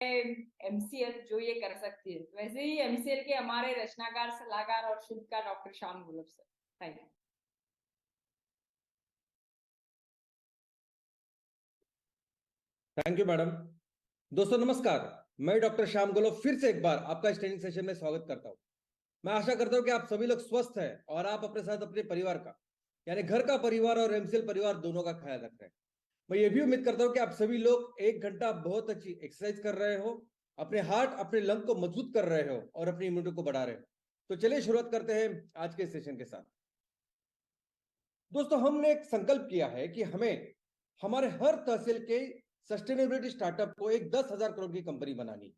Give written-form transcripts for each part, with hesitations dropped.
MCL जो ये कर सकती है, वैसे ही एमसीएल के हमारे रचनाकार, सलाहकार और शिल्पकार doctor Shyam Golab sir. Thank you. Thank you madam. दोस्तों नमस्कार, मैं डॉक्टर श्याम गोलब फिर से एक बार आपका इस ट्रेनिंग सेशन में स्वागत करता हूं। मैं आशा करता हूं कि आप सभी लोग स्वस्थ हैं और आप अपने साथ अपने परिवार का, यानी घर का परिवार और एमसीएल परिवार दोनों का ख्याल रख रहे हैं। मैं ये भी उम्मीद करता हूं कि आप सभी लोग 1 घंटा बहुत अच्छी एक्सरसाइज कर रहे हो, अपने हार्ट अपने लंग को मजबूत कर रहे हो और अपनी इम्यूनिटी को बढ़ा रहे हो। तो चलिए शुरुआत करते हैं आज के सेशन के साथ। दोस्तों हमने एक संकल्प किया है कि हमें हमारे हर तहसील के सस्टेनेबिलिटी स्टार्टअप को एक 10,000 करोड़ की कंपनी बनानी।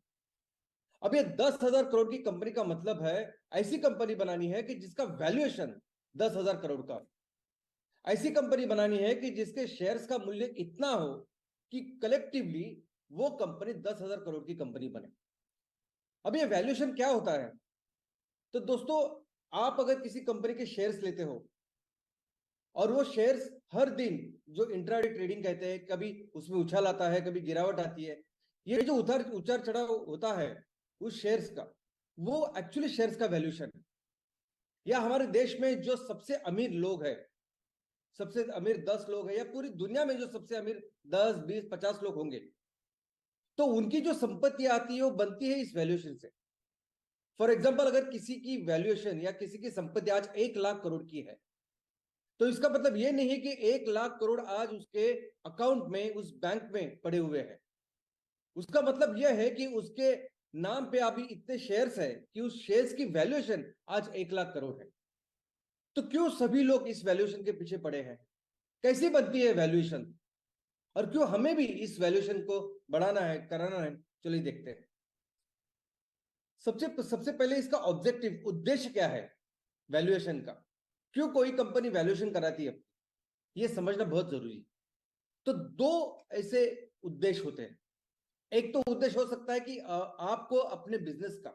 अब ये 10,000 करोड़ की कंपनी का मतलब है ऐसी कंपनी बनानी है कि जिसका वैल्यूएशन 10,000 करोड़ का, ऐसी कंपनी बनानी है कि जिसके शेयर्स का मूल्य इतना हो कि कलेक्टिवली वो कंपनी 10,000 करोड़ की कंपनी बने। अब ये वैल्यूएशन क्या होता है? तो दोस्तों आप अगर किसी कंपनी के शेयर्स लेते हो और वो शेयर्स हर दिन जो इंट्राडे ट्रेडिंग कहते हैं, कभी उसमें उछाल आता है, कभी गिरावट आती है, ये जो उतार चढ़ाव होता है उस शेयर्स का, वो एक्चुअली शेयर्स का वैल्यूएशन है। या हमारे देश में जो सबसे अमीर लोग हैं, सबसे अमीर 10 लोग हैं, या पूरी दुनिया में जो सबसे अमीर 10, 20, 50 लोग होंगे, तो उनकी जो संपत्ति आती है वो बनती है इस वैल्यूएशन से। फॉर एग्जाम्पल, अगर किसी की वैल्यूएशन या किसी की संपत्ति आज 1 लाख करोड़ की है, तो इसका मतलब ये नहीं है कि 1 लाख करोड़ आज उसके अकाउंट में, उस बैंक में पड़े हुए हैं। उसका मतलब यह है कि उसके नाम पे अभी इतने शेयर्स है कि उस शेयर्स की वैल्यूएशन आज 1 लाख करोड़ है। तो क्यों सभी लोग इस वैल्यूएशन के पीछे पड़े हैं? कैसी बनती है वैल्यूएशन, और क्यों हमें भी इस वैल्यूएशन को बढ़ाना है, कराना है? चलिए देखते हैं। सबसे पहले इसका ऑब्जेक्टिव, उद्देश्य क्या है वैल्यूएशन का? क्यों कोई कंपनी वैल्यूएशन कराती है, यह समझना बहुत जरूरी है। तो दो ऐसे उद्देश्य होते हैं। एक तो उद्देश्य हो सकता है कि आपको अपने बिजनेस का,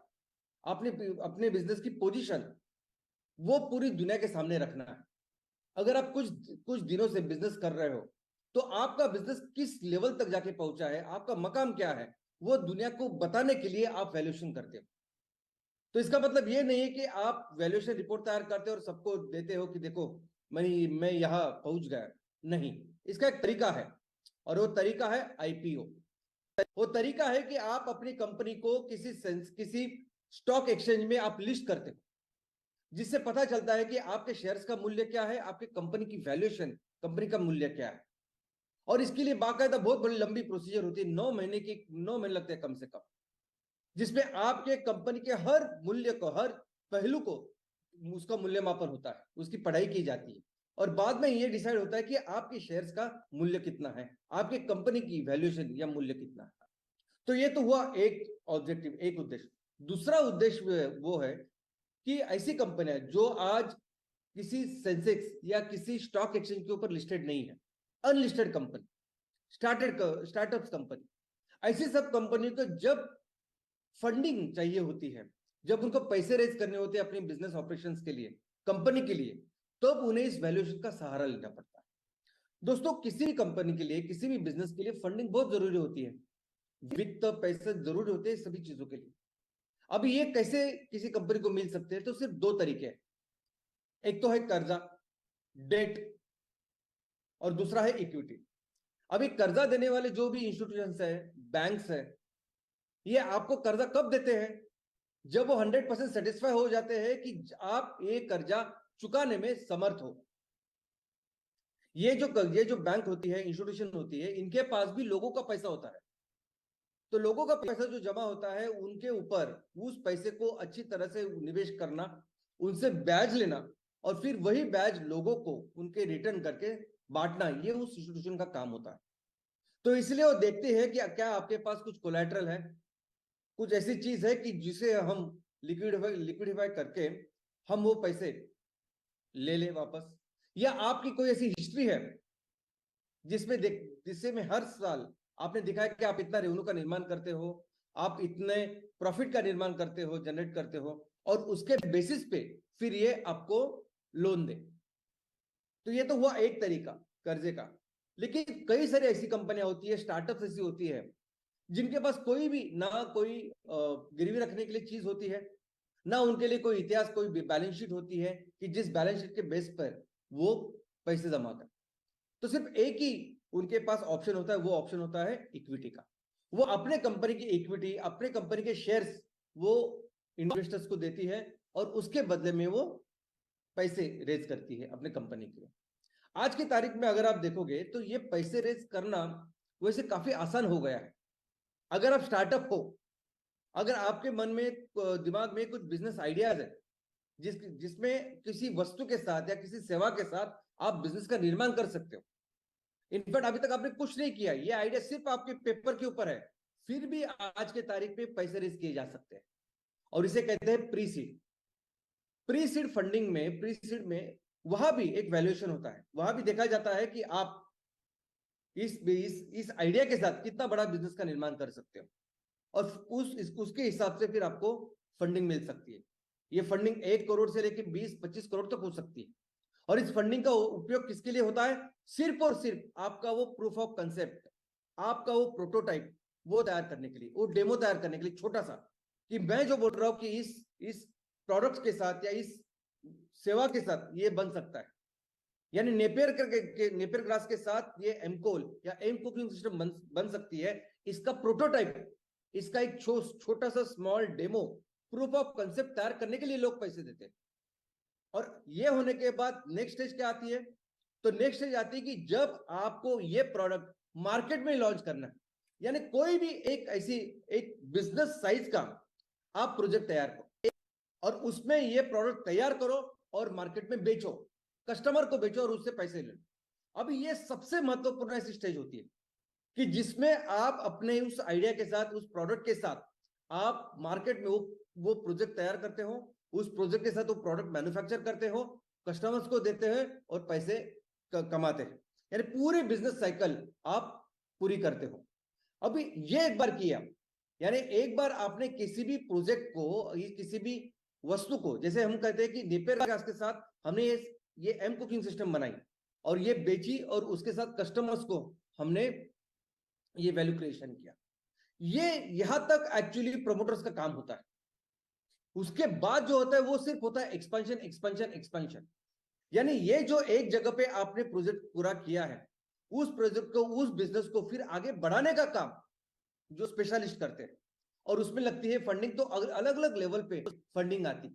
अपने बिजनेस की पोजीशन वो पूरी दुनिया के सामने रखना है। अगर आप कुछ दिनों से बिजनेस कर रहे हो, तो आपका बिजनेस किस लेवल तक जाके पहुंचा है, आपका मकाम क्या है, वो दुनिया को बताने के लिए आप वैल्यूएशन करते हो। तो इसका मतलब ये नहीं है कि आप वैल्यूएशन रिपोर्ट तैयार करते हो और सबको देते हो कि देखो मैं यहां पहुंच गया। नहीं, इसका एक तरीका है, और वो तरीका है आईपीओ। वो तरीका है कि आप अपनी कंपनी को किसी स्टॉक एक्सचेंज में आप लिस्ट करते हो, जिससे पता चलता है कि आपके शेयर्स का मूल्य क्या है, आपकी कंपनी की वैल्यूएशन, कंपनी का मूल्य क्या है। और इसके लिए बाकायदा बहुत बड़ी लंबी प्रोसीजर होती है, 9 महीने लगते हैं कम से कम, जिसमें आपके कंपनी के हर मूल्य को, हर पहलू को, उसका मूल्यमापन होता है, उसकी पढ़ाई की जाती है, और बाद में यह डिसाइड होता है कि आपके शेयर्स का मूल्य कितना है, आपके कंपनी की वैल्यूएशन या मूल्य कितना है। तो ये तो हुआ एक ऑब्जेक्टिव, एक उद्देश्य। दूसरा उद्देश्य वो है कि ऐसी कंपनियां जो आज किसी सेंसेक्स या किसी स्टॉक एक्सचेंज के ऊपर लिस्टेड नहीं है, अनलिस्टेड कंपनी, स्टार्टअप्स कंपनी, ऐसी सब कंपनी को जब फंडिंग चाहिए होती है, जब उनको पैसे रेज करने होते हैं अपने बिजनेस ऑपरेशंस के लिए, कंपनी के लिए, तब उन्हें इस वैल्यूएशन का सहारा लेना पड़ता है। दोस्तों किसी भी कंपनी के लिए, किसी भी बिजनेस के लिए फंडिंग बहुत जरूरी होती है, वित्त, पैसे जरूरी होते हैं सभी चीजों के लिए। अब ये कैसे किसी कंपनी को मिल सकते हैं? तो सिर्फ दो तरीके हैं। एक तो है कर्जा, डेट, और दूसरा है इक्विटी। अभी कर्जा देने वाले जो भी इंस्टीट्यूशंस है, बैंक्स है, ये आपको कर्जा कब देते हैं? जब वो 100% सेटिस्फाई हो जाते हैं कि आप ये कर्जा चुकाने में समर्थ हो। ये जो बैंक होती है, इंस्टीट्यूशन होती है, इनके पास भी लोगों का पैसा होता है। तो लोगों का पैसा जो जमा होता है, उनके ऊपर उस पैसे को अच्छी तरह से निवेश करना, उनसे ब्याज लेना, और फिर वही ब्याज लोगों को उनके रिटर्न करके बांटना, ये उस इंस्टीट्यूशन का काम होता है। तो इसलिए वो देखते हैं कि क्या आपके पास कुछ कोलैटरल है, कुछ ऐसी चीज है कि जिसे हम लिक्विडिफाई करके हम वो पैसे ले ले वापस, या आपकी कोई ऐसी हिस्ट्री है जिससे में हर साल आपने दिखाया कि आप इतना रेवेन्यू का निर्माण करते हो, आप इतने प्रॉफिट का निर्माण करते हो, जनरेट करते हो, और उसके बेसिस पे फिर ये आपको लोन दे। तो ये तो हुआ एक तरीका कर्जे का। लेकिन कई सारी ऐसी कंपनियां होती है, स्टार्टअप्स ऐसी होती है जिनके पास कोई भी ना कोई गिरवी रखने के लिए चीज होती है, ना उनके लिए कोई इतिहास, कोई बैलेंस शीट होती है कि जिस बैलेंस शीट के बेस पर वो पैसे जमा कर। तो सिर्फ एक ही उनके पास ऑप्शन होता है, वो ऑप्शन होता है इक्विटी का। वो अपने कंपनी की इक्विटी, अपने कंपनी के शेयर्स वो इन्वेस्टर्स को देती है और उसके बदले में वो पैसे रेज करती है अपने कंपनी के लिए। आज की तारीख में अगर आप देखोगे तो ये पैसे रेज करना वैसे काफी आसान हो गया है। अगर आप स्टार्टअप हो, अगर आपके मन में दिमाग में कुछ बिजनेस आइडियाज है जिसमें किसी वस्तु के साथ या किसी सेवा के साथ आप बिजनेस का निर्माण कर सकते हो। इनफैक्ट अभी तक आपने कुछ नहीं किया, ये आइडिया सिर्फ आपके पेपर के ऊपर है, फिर भी आज के तारीख में पैसे रेज किए जा सकते हैं। और इसे कहते हैं pre seed. Pre seed funding में, प्री सीड में वहां भी एक वैल्यूएशन होता है। वहां भी देखा जाता है कि आप इस आइडिया के साथ कितना बड़ा बिजनेस का निर्माण कर सकते हो, और उसके हिसाब से फिर आपको फंडिंग मिल सकती है। ये फंडिंग 1 करोड़ से लेकर 20-25 करोड़ तक हो सकती है। और इस फंडिंग का उपयोग किसके लिए होता है? सिर्फ और सिर्फ आपका वो प्रूफ ऑफ कंसेप्ट, आपका वो प्रोटोटाइप वो तैयार करने के लिए, वो डेमो तैयार करने के लिए, छोटा सा, कि मैं जो बोल रहा हूं कि इस प्रोडक्ट के साथ या इस सेवा के साथ ये बन सकता है। यानी नेपियर ग्रास के साथ ये एमकोल या एम कुकिंग सिस्टम बन सकती है। इसका प्रोटोटाइप, इसका एक छोटा सा small demo, proof of concept तैयार करने के लिए लोग पैसे देते हैं। और ये होने के बाद नेक्स्ट स्टेज क्या आती है? तो नेक्स्ट स्टेज आती है कि जब आपको ये प्रोडक्ट मार्केट में लॉन्च करना है, यानी कोई भी एक बिजनेस साइज का आप प्रोजेक्ट तैयार करो और उसमें ये प्रोडक्ट तैयार करो और मार्केट में बेचो, कस्टमर को बेचो और उससे पैसे ले लो। अभी ये सबसे महत्वपूर्ण ऐसी स्टेज होती है कि जिसमें आप अपने उस आइडिया के साथ, उस प्रोडक्ट के साथ आप मार्केट में वो प्रोजेक्ट तैयार करते हो, उस प्रोजेक्ट के साथ वो प्रोडक्ट मैन्युफैक्चर करते हो, कस्टमर्स को देते हैं और पैसे कमाते हैं। यानी पूरी बिजनेस साइकिल आप पूरी करते हो। अभी ये एक बार किया, यानी एक बार आपने किसी भी प्रोजेक्ट को, किसी भी वस्तु को, जैसे हम कहते हैं कि नेपियर ग्रास के साथ हमने ये एम कुकिंग सिस्टम बनाई और ये बेची और उसके साथ कस्टमर्स को हमने ये वैल्यू क्रिएशन किया। ये यहां तक एक्चुअली प्रमोटर्स का काम होता है। उसके बाद जो होता है वो सिर्फ होता है एक्सपेंशन, एक्सपेंशन, एक्सपेंशन। यानी ये जो एक जगह पे आपने प्रोजेक्ट पूरा किया है, उस प्रोजेक्ट को, उस बिजनेस को फिर आगे बढ़ाने का काम जो स्पेशलिस्ट करते हैं। और उसमें लगती है फंडिंग। तो अलग अलग लेवल पे फंडिंग आती,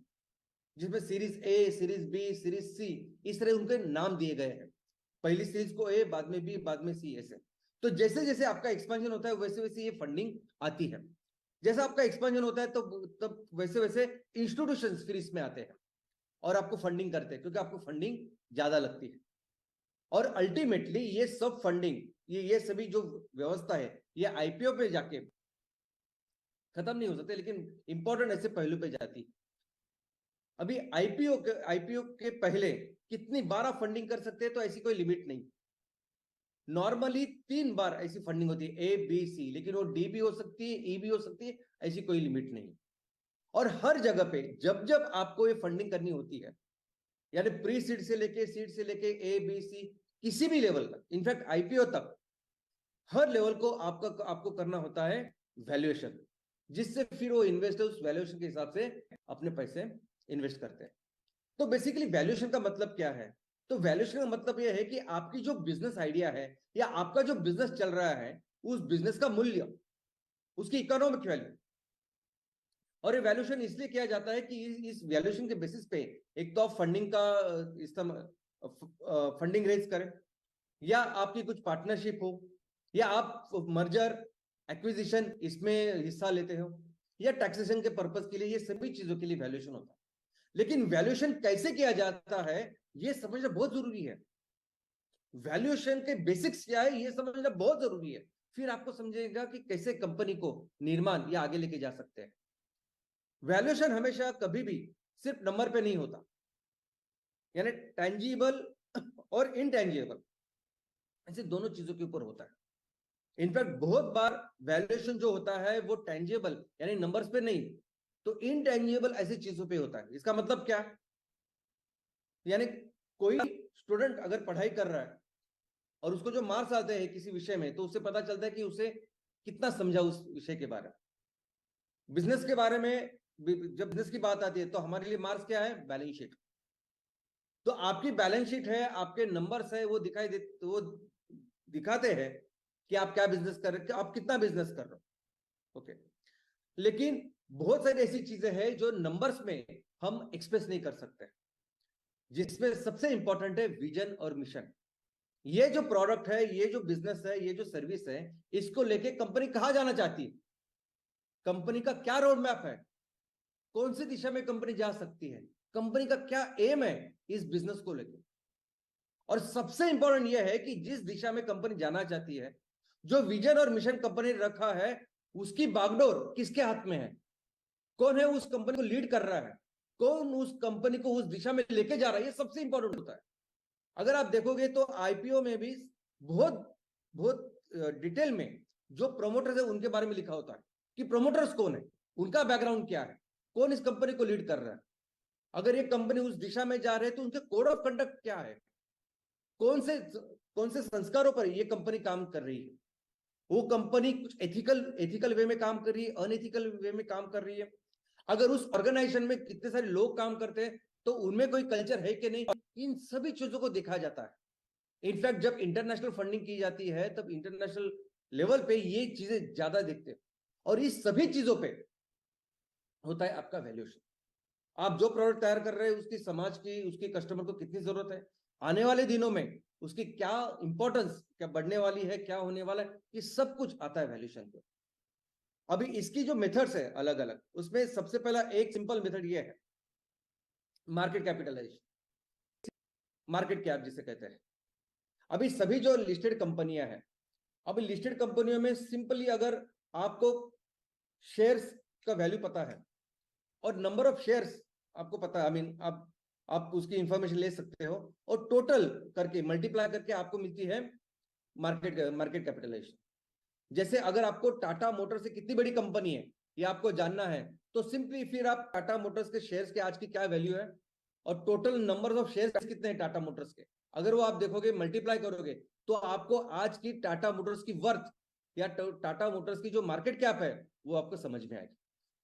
जिसमें series A, series B, series C, इस तरह उनके नाम दिए गए हैं। पहली सीरीज को ए, बाद में बी, बाद में सी, ऐसे। तो जैसे जैसे आपका एक्सपेंशन होता है वैसे वैसे ये फंडिंग आती है। जैसा आपका एक्सपेंशन होता है तो तब वैसे वैसे इंस्टीट्यूशंस फिर इसमें आते हैं और आपको फंडिंग करते हैं, क्योंकि आपको फंडिंग ज्यादा लगती है। और अल्टीमेटली ये सब फंडिंग, ये सभी जो व्यवस्था है, ये आईपीओ पे जाके खत्म नहीं हो सकते, लेकिन इंपॉर्टेंट ऐसे पहलू पे जाती है। अभी आईपीओ के पहले कितनी बार आप फंडिंग कर सकते हैं, तो ऐसी कोई लिमिट नहीं। नॉर्मली 3 बार ऐसी फंडिंग होती है, ए बी सी, लेकिन वो डी भी हो सकती है, ई भी हो सकती है, ऐसी कोई लिमिट नहीं। और हर जगह पे जब जब आपको ये फंडिंग करनी होती है, यानी प्री सीड से लेके ए बी सी, किसी भी लेवल तक, इनफैक्ट आईपीओ तक, हर लेवल को आपको करना होता है वैल्यूएशन, जिससे फिर वो इन्वेस्टर्स वैल्यूएशन के हिसाब से अपने पैसे इन्वेस्ट करते हैं। तो बेसिकली वैल्यूएशन का मतलब क्या है? तो वैल्यूएशन का मतलब यह है कि आपकी जो बिजनेस आइडिया है या आपका जो बिजनेस चल रहा है, उस बिजनेस का मूल्य, उसकी इकोनॉमिक वैल्यू। और ये वैल्यूएशन इसलिए किया जाता है कि इस वैल्यूएशन के बेसिस पे एक तो आप फंडिंग का फंडिंग रेज करें, या आपकी कुछ पार्टनरशिप हो, या आप मर्जर एक्विजिशन इसमें हिस्सा लेते हो, या टैक्सेशन के पर्पस के लिए, ये सभी चीजों के लिए वैल्यूएशन होता है। लेकिन वैल्यूएशन कैसे किया जाता है ये समझना बहुत जरूरी है। वैल्यूएशन के बेसिक्स क्या है ये समझना बहुत जरूरी है, फिर आपको समझेगा कि कैसे कंपनी को निर्माण या आगे लेके जा सकते हैं। वैल्यूएशन हमेशा कभी भी सिर्फ नंबर पे नहीं होता, यानी टैंजिबल और इनटैंजिबल, ऐसे दोनों चीजों के ऊपर होता है। इनफैक्ट बहुत बार वैल्यूएशन जो होता है वो टैंजिबल यानी नंबर्स पे नहीं, तो इनटैंजिबल ऐसी चीजों पे होता है। इसका मतलब क्या? यानी कोई स्टूडेंट अगर पढ़ाई कर रहा है और उसको जो मार्क्स आते हैं किसी विषय में, तो उससे पता चलता है कि उसे कितना समझा उस विषय के बारे में। बिजनेस के बारे में जब बिजनेस की बात आती है तो हमारे लिए मार्क्स क्या है? Balance sheet. तो आपकी बैलेंस शीट है, आपके नंबर्स है, वो दिखाई दे, वो दिखाते हैं कि आप क्या बिजनेस कर रहे हो, आप कितना बिजनेस कर रहे हो। ओके, लेकिन बहुत सारी ऐसी चीजें हैं जो नंबर्स में हम एक्सप्रेस नहीं कर सकते, जिसमें सबसे इंपॉर्टेंट है विजन और मिशन। ये जो प्रोडक्ट है, ये जो बिजनेस है, ये जो सर्विस है, इसको लेके कंपनी कहां जाना चाहती है, कंपनी का क्या रोड मैप है, कौन सी दिशा में कंपनी जा सकती है, कंपनी का क्या एम है इस बिजनेस को लेकर। और सबसे इंपॉर्टेंट यह है कि जिस दिशा में कंपनी जाना चाहती है, जो विजन और मिशन कंपनी ने रखा है, उसकी बागडोर किसके हाथ में है, कौन है उस कंपनी को लीड कर रहा है, कौन उस कंपनी को उस दिशा में लेके जा रहा है, ये सबसे इंपॉर्टेंट होता है। अगर आप देखोगे तो आईपीओ में भी बहुत बहुत डिटेल में जो प्रोमोटर्स है उनके बारे में लिखा होता है कि प्रोमोटर्स कौन है, उनका बैकग्राउंड क्या है, कौन इस कंपनी को लीड कर रहा है, अगर ये कंपनी उस दिशा में जा रहे हैं तो उनके कोड ऑफ कंडक्ट क्या है, कौन से संस्कारों पर ये कंपनी काम कर रही है, वो कंपनी कुछ एथिकल वे में काम कर रही है, अनएथिकल वे में काम कर रही है, अगर उस ऑर्गेनाइजेशन में कितने सारे लोग काम करते हैं तो उनमें कोई कल्चर है कि नहीं, इन सभी चीजों को देखा जाता है। इनफैक्ट जब इंटरनेशनल फंडिंग की जाती है तब इंटरनेशनल लेवल पे ये चीजें ज्यादा देखते हैं, और इस सभी चीजों पे होता है आपका वैल्यूएशन। आप जो प्रोडक्ट तैयार कर रहे हैं उसकी समाज की, उसके कस्टमर को कितनी जरूरत है, आने वाले दिनों में उसकी क्या इंपॉर्टेंस, क्या बढ़ने वाली है, क्या होने वाला है, ये सब कुछ आता है वैल्यूएशन पे। अभी इसकी जो मेथड्स है अलग अलग, उसमें सबसे पहला एक सिंपल मेथड ये है मार्केट कैपिटलाइजेशन, मार्केट कैप जिसे कहते हैं। अभी सभी जो लिस्टेड कंपनियां हैं, अभी लिस्टेड कंपनियों में सिंपली अगर आपको शेयर्स का वैल्यू पता है और नंबर ऑफ शेयर्स आपको पता है, आई मीन आप उसकी इंफॉर्मेशन ले सकते हो, और टोटल करके मल्टीप्लाई करके आपको मिलती है मार्केट कैपिटलाइजेशन। जैसे अगर आपको टाटा मोटर्स से कितनी बड़ी कंपनी है ये आपको जानना है, तो सिंपली फिर आप टाटा मोटर्स के शेयर्स के आज की क्या वैल्यू है और टोटल नंबर ऑफ शेयर्स कितने हैं टाटा मोटर्स के, अगर वो आप देखोगे मल्टीप्लाई करोगे तो आपको आज की टाटा मोटर्स की वर्थ या टाटा मोटर्स की जो मार्केट कैप है वो आपको समझ में आएगी।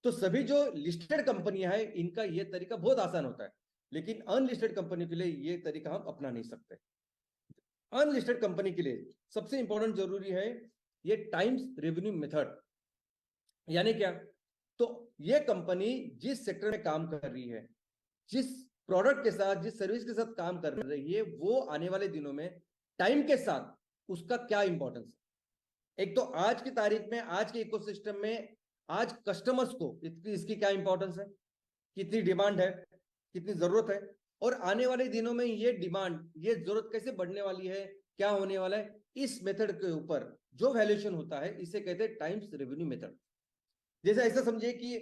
तो सभी जो लिस्टेड कंपनियां हैं इनका ये तरीका बहुत आसान होता है, लेकिन अनलिस्टेड कंपनी के लिए ये तरीका हम अपना नहीं सकते। अनलिस्टेड कंपनी के लिए सबसे इंपॉर्टेंट जरूरी है ये टाइम्स रेवेन्यू मेथड। यानी क्या? तो ये कंपनी जिस सेक्टर में काम कर रही है, जिस प्रोडक्ट के साथ, जिस सर्विस के साथ काम कर रही है, वो आने वाले दिनों में टाइम के साथ उसका क्या इंपॉर्टेंस है। एक तो आज की तारीख में, आज के इकोसिस्टम में, आज कस्टमर्स को इसकी क्या इंपॉर्टेंस है, कितनी डिमांड है, कितनी जरूरत है, और आने वाले दिनों में ये डिमांड, ये जरूरत कैसे बढ़ने वाली है, क्या होने वाला है, इस मेथड के ऊपर जो वैल्यूएशन होता है इसे कहते हैं टाइम्स रेवेन्यू मेथड। जैसे ऐसा समझिए कि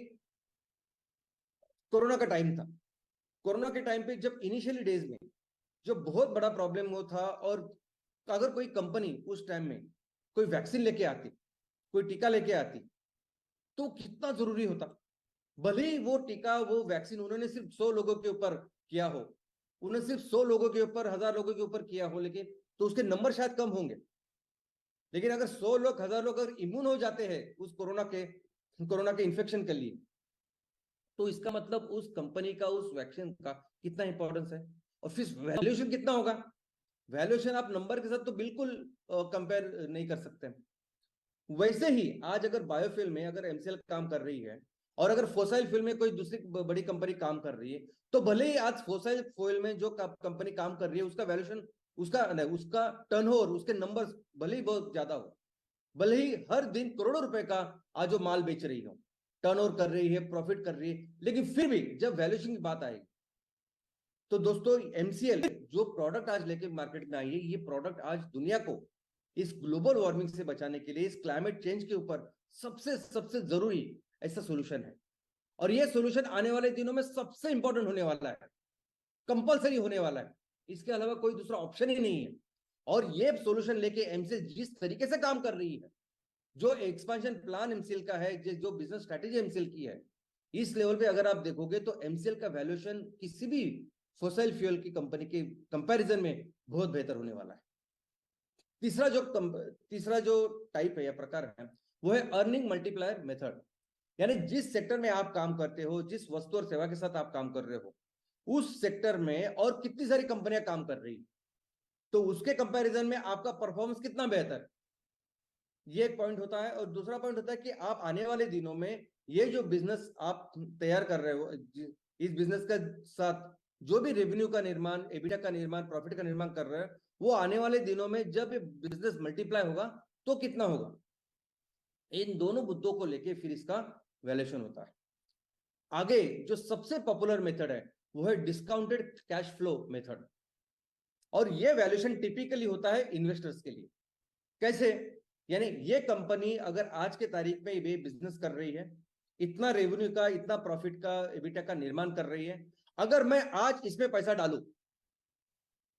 कोरोना का टाइम था, कोरोना के टाइम पे जब इनिशियली डेज में जो बहुत बड़ा प्रॉब्लम वो था, और अगर कोई कंपनी उस टाइम में कोई वैक्सीन लेके आती, कोई टीका लेके आती, तो कितना जरूरी होता। भले ही वो टीका, वो वैक्सीन उन्होंने सिर्फ 100 लोगों के ऊपर किया हो, उन्होंने सिर्फ 100 लोगों के ऊपर, 1000 लोगों के ऊपर किया हो, लेकिन तो उसके नंबर शायद कम होंगे, लेकिन अगर 100 लोग, 1000 लोग अगर इम्यून हो जाते हैं उस कोरोना के इन्फेक्शन के लिए, तो इसका मतलब उस कंपनी का, उस वैक्सीन का कितना इंपॉर्टेंस है, और फिर वैल्यूएशन कितना होगा। वैल्यूएशन आप नंबर के साथ तो बिल्कुल कंपेयर नहीं कर सकते। वैसे ही आज अगर बायोफिल में अगर एमसीएल काम कर रही है और अगर फोसाइल फ्यूल में कोई दूसरी बड़ी कंपनी काम कर रही है, तो भले ही आज फोसाइल फ्यूल में जो कंपनी काम कर रही है उसका वैल्यूएशन, उसका टर्नओवर, उसके नंबर्स भले ही बहुत ज्यादा हो, भले ही हर दिन करोड़ों रुपए का आज जो माल बेच रही हो, टर्नओवर कर रही है, प्रॉफिट कर रही है, लेकिन फिर भी जब वैल्यूएशन की बात आएगी तो दोस्तों एमसीएल जो प्रोडक्ट आज लेके मार्केट में आई है, ये प्रोडक्ट आज दुनिया को इस ग्लोबल वार्मिंग से बचाने के लिए, इस क्लाइमेट चेंज के ऊपर सबसे सबसे जरूरी ऐसा सोल्यूशन है। और ये सोल्यूशन आने वाले दिनों में सबसे इंपॉर्टेंट होने वाला है, कंपलसरी होने वाला है, इसके अलावा कोई दूसरा ऑप्शन ही नहीं है। और ये सोल्यूशन लेके एमसीएल जिस तरीके से काम कर रही है, जो एक्सपेंशन प्लान एमसीएल का है, जो बिजनेस स्ट्रेटेजी एमसीएल की है, इस लेवल पे अगर आप देखोगे तो एमसीएल का वैल्यूएशन किसी भी फोसिल फ्यूल की कंपनी के कंपैरिजन में बहुत बेहतर होने वाला है। तीसरा जो टाइप है या प्रकार है वो है अर्निंग मल्टीप्लायर मेथड। यानी जिस सेक्टर में आप काम करते हो, जिस वस्तु और सेवा के साथ आप काम कर रहे हो, उस सेक्टर में और कितनी सारी कंपनियां काम कर रही, तो उसके कंपैरिजन में आपका परफॉर्मेंस कितना बेहतर है, ये एक पॉइंट होता है। और दूसरा पॉइंट होता है कि आप आने वाले दिनों में ये जो बिजनेस आप तैयार कर रहे हो, इस बिजनेस का साथ जो भी रेवेन्यू का निर्माण, एबिटा का निर्माण, प्रॉफिट का निर्माण कर रहे हैं, वो आने वाले दिनों में जब ये बिजनेस मल्टीप्लाई होगा तो कितना होगा। इन दोनों मुद्दों को लेके फिर इसका वैल्यूएशन होता है। आगे जो सबसे पॉपुलर मेथड है वो है डिस्काउंटेड कैश फ्लो मेथड। और ये वैल्यूएशन टिपिकली होता है इन्वेस्टर्स के लिए। कैसे? यानी ये कंपनी अगर आज के तारीख में ये बिजनेस कर रही है, इतना रेवेन्यू का, इतना प्रॉफिट का, एबिटा का निर्माण कर रही है, अगर मैं आज इसमें पैसा डालूं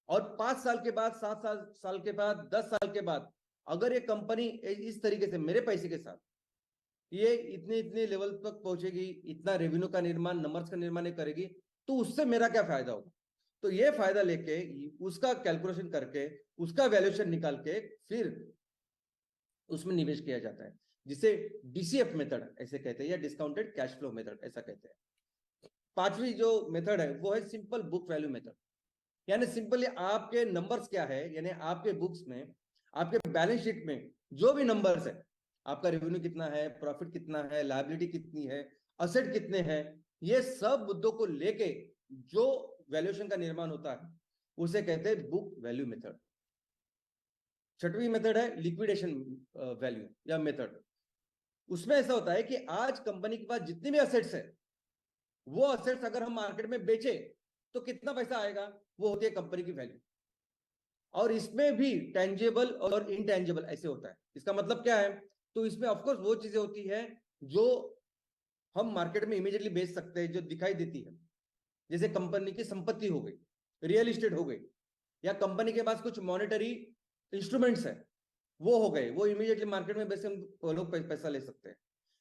और 5 साल के बाद, 7 साल के बाद, 10 साल के बाद अगर ये कंपनी इस तरीके से मेरे पैसे के साथ ये इतने इतने लेवल तक पहुंचेगी, इतना रेवेन्यू का निर्माण, नंबर्स का निर्माण करेगी, तो उससे मेरा क्या फायदा होगा। तो ये फायदा लेके उसका कैलकुलेशन करके उसका वैल्यूएशन निकाल के फिर उसमें निवेश किया जाता है, जिसे डीसीएफ मेथड ऐसे कहते हैं, या डिस्काउंटेड कैश फ्लो मेथड ऐसा कहते हैं। पांचवी जो मेथड है वो है सिंपल बुक वैल्यू मेथड। यानी सिंपली आपके नंबर्स क्या है, यानी आपके बुक्स में, आपके बैलेंस शीट में जो भी नंबर्स है, आपका रेवेन्यू कितना है, प्रॉफिट कितना है, लायबिलिटी कितनी है, असेट कितने हैं, ये सब मुद्दों को लेके जो वैल्यूएशन का निर्माण होता है उसे कहते हैं बुक वैल्यू मेथड। छठवीं मेथड है लिक्विडेशन वैल्यू या मेथड। उसमें ऐसा होता है कि आज कंपनी के पास जितनी भी असेट्स है, वो असेट्स अगर हम मार्केट में बेचे तो कितना पैसा आएगा, वो होती है कंपनी की वैल्यू। और इसमें भी टेंजेबल और इनटेंजेबल ऐसे होता है। इसका मतलब क्या है, तो इसमें ऑफकोर्स वो चीजें होती है जो हम मार्केट में इमीडिएटली बेच सकते हैं, जो दिखाई देती है, जैसे कंपनी की संपत्ति हो गई, रियल एस्टेट हो गई, या कंपनी के पास कुछ मॉनेटरी इंस्ट्रूमेंट्स है वो हो गए, वो इमीडिएटली मार्केट में बेच के हम लोग पैसा ले सकते हैं।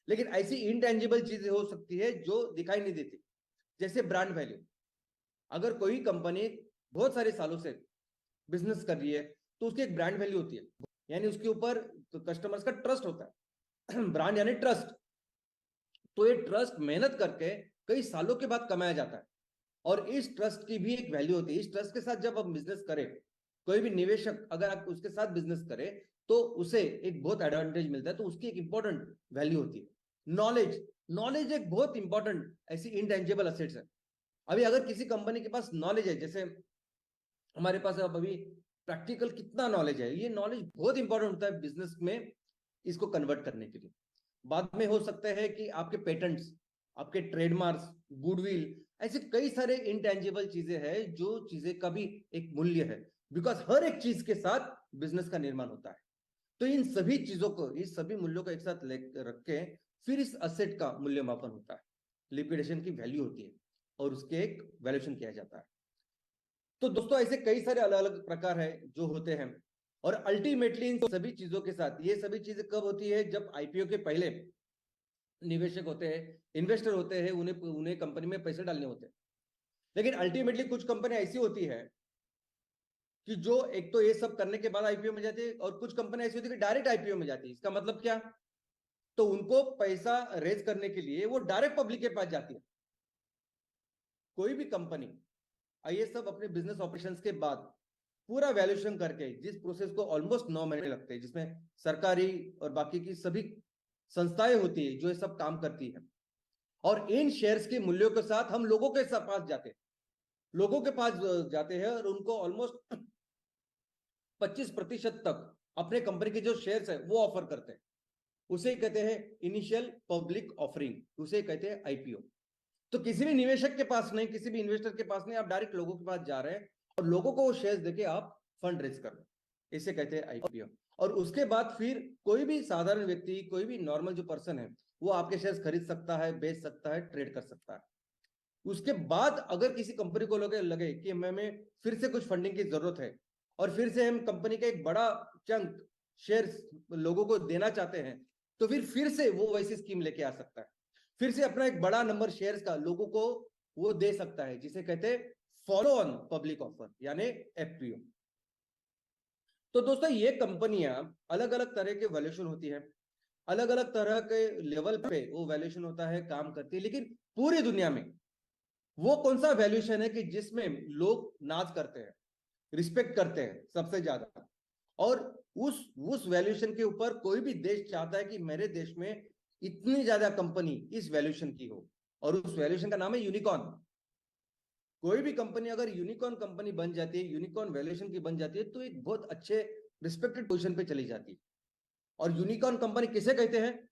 लेकिन ऐसी इनटेंजिबल चीजें हो सकती है जो दिखाई नहीं देती, जैसे ब्रांड वैल्यू। अगर कोई कंपनी बहुत सारे सालों से बिजनेस कर रही है तो उसकी एक ब्रांड वैल्यू होती है, यानी उसके ऊपर कस्टमर्स का ट्रस्ट होता है। ब्रांड यानी ट्रस्ट। तो ये ट्रस्ट मेहनत करके कई सालों के बाद कमाया जाता है, और इस ट्रस्ट की भी एक वैल्यू होती है। इस ट्रस्ट के साथ जब आप बिजनेस करें, कोई भी निवेशक अगर आप उसके साथ बिजनेस करे तो उसे एक बहुत एडवांटेज मिलता है, तो उसकी एक इंपॉर्टेंट वैल्यू होती है। नॉलेज, नॉलेज एक बहुत इंपॉर्टेंट ऐसी इनटेंजिबल असेट्स है। अभी अगर किसी कंपनी के पास नॉलेज है, जैसे हमारे पास अब अभी प्रैक्टिकल कितना नॉलेज है, ये नॉलेज बहुत इंपॉर्टेंट होता है बिजनेस में इसको कन्वर्ट करने के लिए। बाद में हो सकता है कि आपके पेटेंट्स, आपके ट्रेडमार्क्स, गुडविल, ऐसे कई सारे इंटेंजिबल चीजें हैं जो चीजें का भी एक मूल्य है, बिकॉज हर एक चीज के साथ बिजनेस का निर्माण होता है। तो इन सभी चीजों को, इस सभी मूल्यों को एक साथ रख के फिर इस असेट का मूल्यमापन होता है, लिक्विडेशन की वैल्यू होती है, और उसके एक वैल्यूएशन किया जाता है। तो दोस्तों ऐसे कई सारे अलग अलग प्रकार है जो होते हैं, और अल्टीमेटली इन सभी चीजों के साथ, ये सभी चीजें कब होती है, जब आईपीओ के पहले निवेशक होते हैं, इन्वेस्टर होते हैं, उन्हें कंपनी में पैसे डालने होते हैं। लेकिन अल्टीमेटली कुछ कंपनी ऐसी होती है कि जो एक तो ये सब करने के बाद आईपीओ में जाती है, और कुछ कंपनी ऐसी होती है कि डायरेक्ट आईपीओ में जाती है। इसका मतलब क्या, तो उनको पैसा रेज करने के लिए वो डायरेक्ट पब्लिक के पास जाती है। कोई भी कंपनी, ये सब अपने बिजनेस ऑपरेशंस के बाद पूरा वैल्यूएशन करके, जिस प्रोसेस को ऑलमोस्ट 9 महीने लगते हैं, जिसमें सरकारी और बाकी की सभी संस्थाएं होती है जो ये सब काम करती है, और इन शेयर्स के मूल्यों के साथ हम लोगों के पास जाते हैं, लोगों के पास जाते हैं, और उनको ऑलमोस्ट 25% तक अपने कंपनी के जो शेयर्स है वो ऑफर करते हैं। उसे कहते हैं इनिशियल पब्लिक ऑफरिंग, उसे कहते हैं आईपीओ। तो किसी भी निवेशक के पास नहीं, किसी भी इन्वेस्टर के पास नहीं, आप डायरेक्ट लोगों के पास जा रहे हैं और लोगों को वो शेयर्स देके आप फंड रेज कर रहे हैं, इसे कहते हैं आईपीओ। और उसके बाद फिर कोई भी साधारण व्यक्ति, कोई भी नॉर्मल जो पर्सन है, वो आपके शेयर्स खरीद सकता है, बेच सकता है, ट्रेड कर सकता है। उसके बाद अगर किसी कंपनी को लगे कि हमें फिर से कुछ फंडिंग की जरूरत है, और फिर से हम कंपनी का एक बड़ा चंक शेयर्स लोगों को देना चाहते हैं, तो फिर से वो वैसी स्कीम लेके आ सकता है, फिर से अपना एक बड़ा नंबर शेयर्स का लोगों को वो दे सकता है, जिसे कहते हैं फॉलो ऑन पब्लिक ऑफर, यानी एफपीओ। तो दोस्तों ये कंपनियां अलग अलग तरह के वैल्यूएशन होती है। अलग अलग तरह के लेवल पे वो वैल्यूएशन होता है, काम करती है, लेकिन पूरी दुनिया में वो कौन सा वैल्यूएशन है कि जिसमें लोग नाच करते हैं, रिस्पेक्ट करते हैं सबसे ज्यादा, और उस वैल्यूएशन के ऊपर कोई भी देश चाहता है कि मेरे देश में इतनी ज्यादा कंपनी इस वैल्यूएशन की हो, और उस वैल्यूएशन का नाम है यूनिकॉर्न। कोई भी कंपनी अगर यूनिकॉर्न कंपनी बन जाती है, यूनिकॉर्न वैल्यूएशन की बन जाती है, तो एक बहुत अच्छे रिस्पेक्टेड पोजीशन पे चली जाती है। और यूनिकॉर्न कंपनी किसे कहते हैं?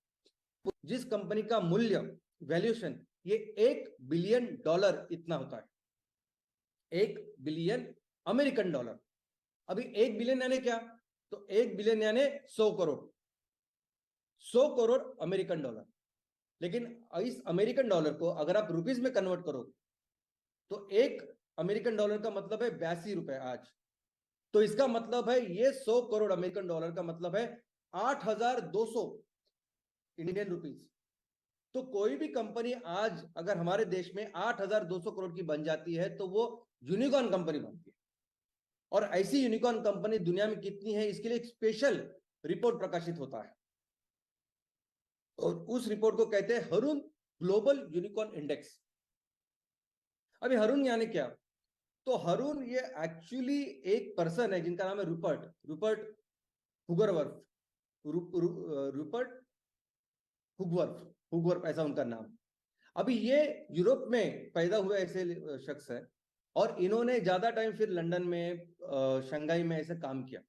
जिस कंपनी का मूल्य, वैल्यूएशन, ये $1 बिलियन इतना होता है, $1 बिलियन। अभी 1 बिलियन यानी क्या? तो 1 बिलियन यानी 100 करोड़, $100 करोड़। लेकिन इस अमेरिकन डॉलर को अगर आप रुपीज में कन्वर्ट करो तो $1 का मतलब है 82 रुपए आज। तो इसका मतलब है ये 100 करोड़ का मतलब है 8,200 इंडियन रुपीज। तो कोई भी कंपनी आज अगर हमारे देश में 8,200 करोड़ की बन जाती है तो वो यूनिकॉर्न कंपनी बनती है। और ऐसी यूनिकॉर्न कंपनी दुनिया में कितनी है, इसके लिए एक स्पेशल रिपोर्ट प्रकाशित होता है, और उस रिपोर्ट को कहते हैं हरून ग्लोबल यूनिकॉर्न इंडेक्स। अभी हरून यानी क्या? तो हरून ये एक्चुअली एक पर्सन है जिनका नाम है रूपर्ट हुगरवर्थ, रूपर्ट हुगवर्थ ऐसा उनका नाम। अभी ये यूरोप में पैदा हुए ऐसे शख्स है, और इन्होंने ज्यादा टाइम फिर लंदन में, शंघाई में ऐसे काम किया,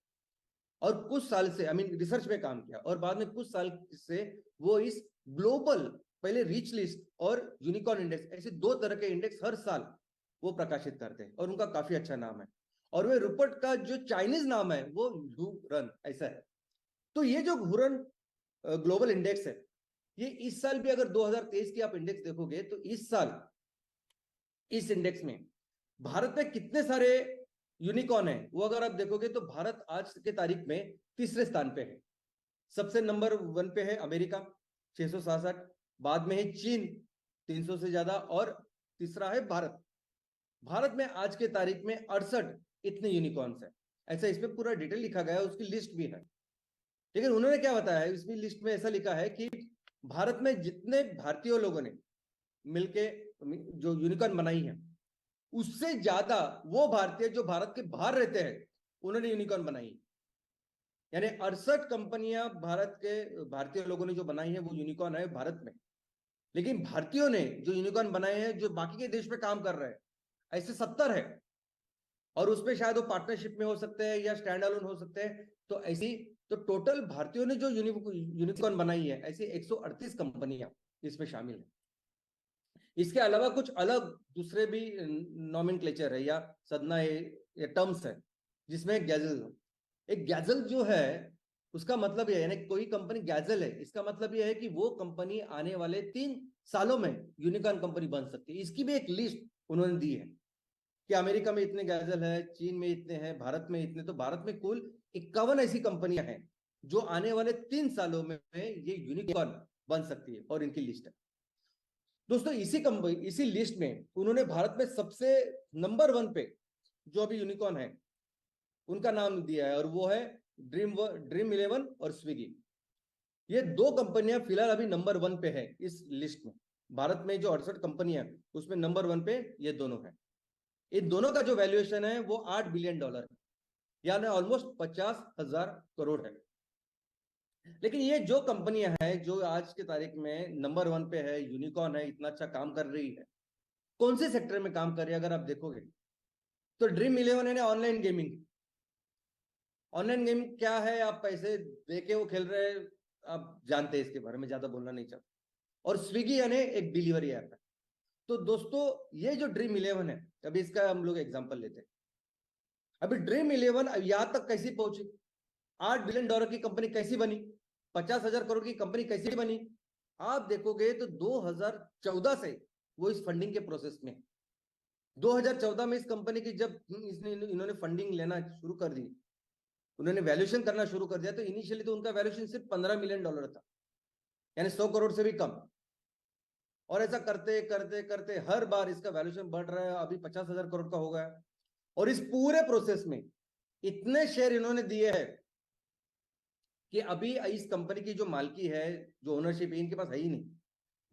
और कुछ साल से रिसर्च में काम किया, और बाद में कुछ साल से वो इस ग्लोबल, पहले रिच लिस्ट और यूनिकॉर्न इंडेक्स, ऐसे दो तरह के इंडेक्स हर साल वो प्रकाशित करते हैं, और उनका काफी अच्छा नाम है। और वे रूपर्ट का जो चाइनीज नाम है वो हुरन ऐसा है। तो ये जो हुरन ग्लोबल इंडेक्स है, ये इस साल भी अगर 2023 की आप इंडेक्स देखोगे तो इस साल इस इंडेक्स में भारत में कितने सारे यूनिकॉर्न है वो अगर आप देखोगे तो भारत आज के तारीख में तीसरे स्थान पे है। सबसे नंबर 1 पे है अमेरिका 667, बाद में है चीन 300 से ज्यादा, और तीसरा है भारत। भारत में आज के तारीख में 68 इतने यूनिकॉर्न्स है। ऐसा इसमें पूरा डिटेल लिखा गया है, उसकी लिस्ट भी है। लेकिन उन्होंने क्या बताया है, इसमें लिस्ट में ऐसा लिखा है कि भारत में जितने भारतीय लोगों ने मिलके जो यूनिकॉर्न बनाई है, उससे ज्यादा वो भारतीय जो भारत के बाहर रहते हैं उन्होंने यूनिकॉर्न बनाई। यानी 68 कंपनियां भारत के भारतीय लोगों ने जो बनाई है वो यूनिकॉर्न है भारत में। लेकिन भारतीयों ने जो यूनिकॉर्न बनाए हैं जो बाकी के देश में काम कर रहे हैं, ऐसे 70 है, और उसमें शायद वो पार्टनरशिप में हो सकते हैं या स्टैंड अलोन हो सकते हैं। तो ऐसी, तो टोटल भारतीयों ने जो यूनिकॉर्न बनाई है ऐसी 138 कंपनियां इसमें शामिल है। इसके अलावा कुछ अलग दूसरे भी नॉमेनक्लेचर है या सदना या टर्म्स है, जिसमें गैजल, एक गैजल जो है उसका मतलब यह है, यानी कोई कंपनी गैजल है, इसका मतलब यह है कि वो कंपनी आने वाले 3 सालों में यूनिकॉर्न कंपनी बन सकती है। इसकी भी एक लिस्ट उन्होंने दी है कि अमेरिका में इतने गैजल है, चीन में इतने हैं, भारत में इतने। तो भारत में कुल 51 ऐसी कंपनियां हैं जो आने वाले 3 सालों में ये यूनिकॉर्न बन सकती है, और इनकी लिस्ट है। दोस्तों इसी लिस्ट में उन्होंने भारत में सबसे नंबर 1 पे जो अभी यूनिकॉर्न है उनका नाम दिया है, और वो है ड्रीम 11 और स्विगी। ये 2 कंपनियां फिलहाल अभी नंबर 1 पे है इस लिस्ट में। भारत में जो 68 कंपनियां उसमें नंबर 1 पे ये दोनों है। इन दोनों का जो वैल्यूएशन है वो $8 बिलियन है, यानी ऑलमोस्ट 50,000 करोड़ है। लेकिन ये जो कंपनियां हैं जो आज के तारीख में नंबर 1 पे है, यूनिकॉर्न है, इतना अच्छा काम कर रही है, कौन से सेक्टर में काम कर रही है अगर आप देखोगे तो ड्रीम 11 है ऑनलाइन गेमिंग। ऑनलाइन गेम क्या है, आप पैसे देके वो खेल रहे हैं, आप जानते हैं, इसके बारे में ज्यादा बोलना नहीं चाहता। और स्विगी यानी एक डिलीवरी ऐप है। तो दोस्तों ये जो ड्रीम 11 है, अभी इसका हम लोग एग्जांपल लेते हैं। अभी ड्रीम 11 यहां तक कैसी पहुंची, $8 बिलियन की कंपनी कैसी बनी, 50,000 करोड़ की कंपनी कैसी बनी? आप देखोगे तो 2014 से वो इस फंडिंग के प्रोसेस में। 2014 में इस कंपनी की जब इन्होंने फंडिंग लेना शुरू कर दी, उन्होंने वैल्यूएशन करना शुरू कर दिया, तो इनिशियली तो उनका वैल्यूएशन सिर्फ $15 मिलियन था, यानी 100 करोड़ से भी कम। और ऐसा करते करते करते हर बार इसका वैल्यूएशन बढ़ रहा है, अभी 50,000 करोड़ का हो गया। और इस पूरे प्रोसेस में इतने शेयर इन्होंने दिए हैं कि अभी इस कंपनी की जो मालकी है, जो ओनरशिप है, इनके पास है ही नहीं।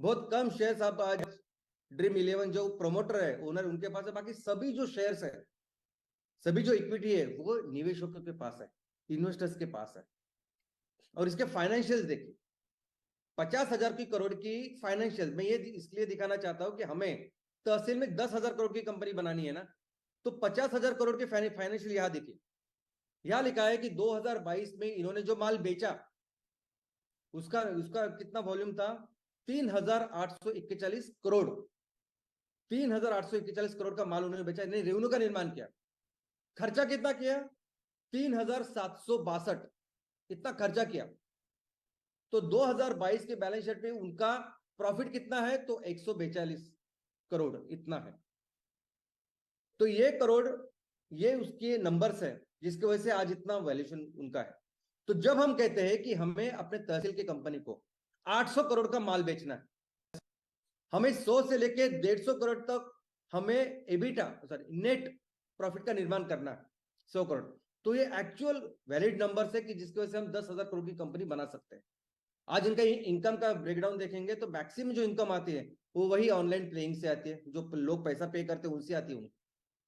बहुत कम शेयर्स आप आज ड्रीम 11 जो प्रमोटर है, ओनर, उनके पास है। बाकी सभी जो शेयर्स है, सभी जो इक्विटी है, वो निवेशकों के पास है, इन्वेस्टर्स के पास है। और इसके फाइनेंशियल्स देखिए, 50,000 की करोड़ की फाइनेंशियल। मैं ये इसलिए दिखाना चाहता हूं कि हमें तहसील में 10,000 करोड़ की कंपनी बनानी है ना, तो 50,000 करोड़ के फाइनेंशियल यहां देखिए। यहां लिखा है कि 2022 में इन्होंने जो माल बेचा, उसका उसका कितना वॉल्यूम था? 3,841 करोड़। 3,841 करोड़ का माल उन्होंने बेचा, नहीं, रेवेन्यू का निर्माण किया। खर्चा कितना किया? 3,762, इतना खर्चा किया। तो 2022 के बैलेंस शीट में उनका प्रॉफिट कितना है? तो 142 करोड़ इतना है। तो ये करोड़, ये उसके नंबर्स है जिसकी वजह से आज इतना वैल्यूएशन उनका है। तो जब हम कहते हैं कि हमें अपने तहसील की कंपनी को 800 करोड़ का माल बेचना है, हमें 100 से लेके 150 करोड़ तक हमें एबिटा, सॉरी, नेट प्रॉफिट का निर्माण करना है, 100 करोड़। तो ये एक्चुअल वैलिड नंबर्स है कि जिसकी वजह से हम 10,000 करोड़ की कंपनी बना सकते हैं। आज इनका इनकम का ब्रेकडाउन देखेंगे तो मैक्सिमम जो इनकम आती है वो वही ऑनलाइन प्लेइंग से आती है, जो लोग पैसा पे करते हैं उनसे आती है उनको।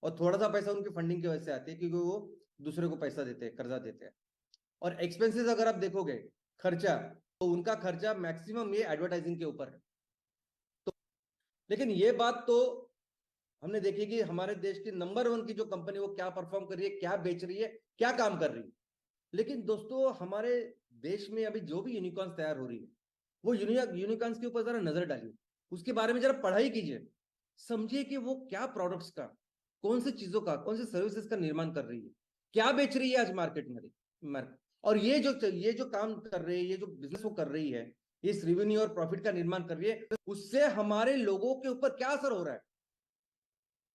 और थोड़ा सा पैसा उनकी फंडिंग की वजह से आती है, क्योंकि वो दूसरे को पैसा देते हैं, कर्जा देते हैं। और एक्सपेंसेस अगर आप देखोगे, खर्चा, तो उनका खर्चा मैक्सिमम ये एडवर्टाइजिंग के ऊपर है। तो लेकिन ये बात तो हमने देखी कि हमारे देश की नंबर 1 की जो कंपनी, वो क्या परफॉर्म कर रही है, क्या बेच रही है, क्या काम कर रही है। लेकिन दोस्तों, हमारे देश में अभी जो भी यूनिकॉर्न्स तैयार हो रही है, वो यूनिकॉर्न्स के ऊपर जरा नजर डालिए, उसके बारे में जरा पढ़ाई कीजिए, समझिए कि वो क्या प्रोडक्ट्स का, कौन सी चीजों का, कौन सी सर्विसेज का निर्माण कर रही है, क्या बेच रही है आज मार्केट में। और ये जो काम कर रही है, ये जो बिजनेस वो कर रही है, इस रेवेन्यू और प्रॉफिट का निर्माण कर रही है, उससे हमारे लोगों के ऊपर क्या असर हो रहा है,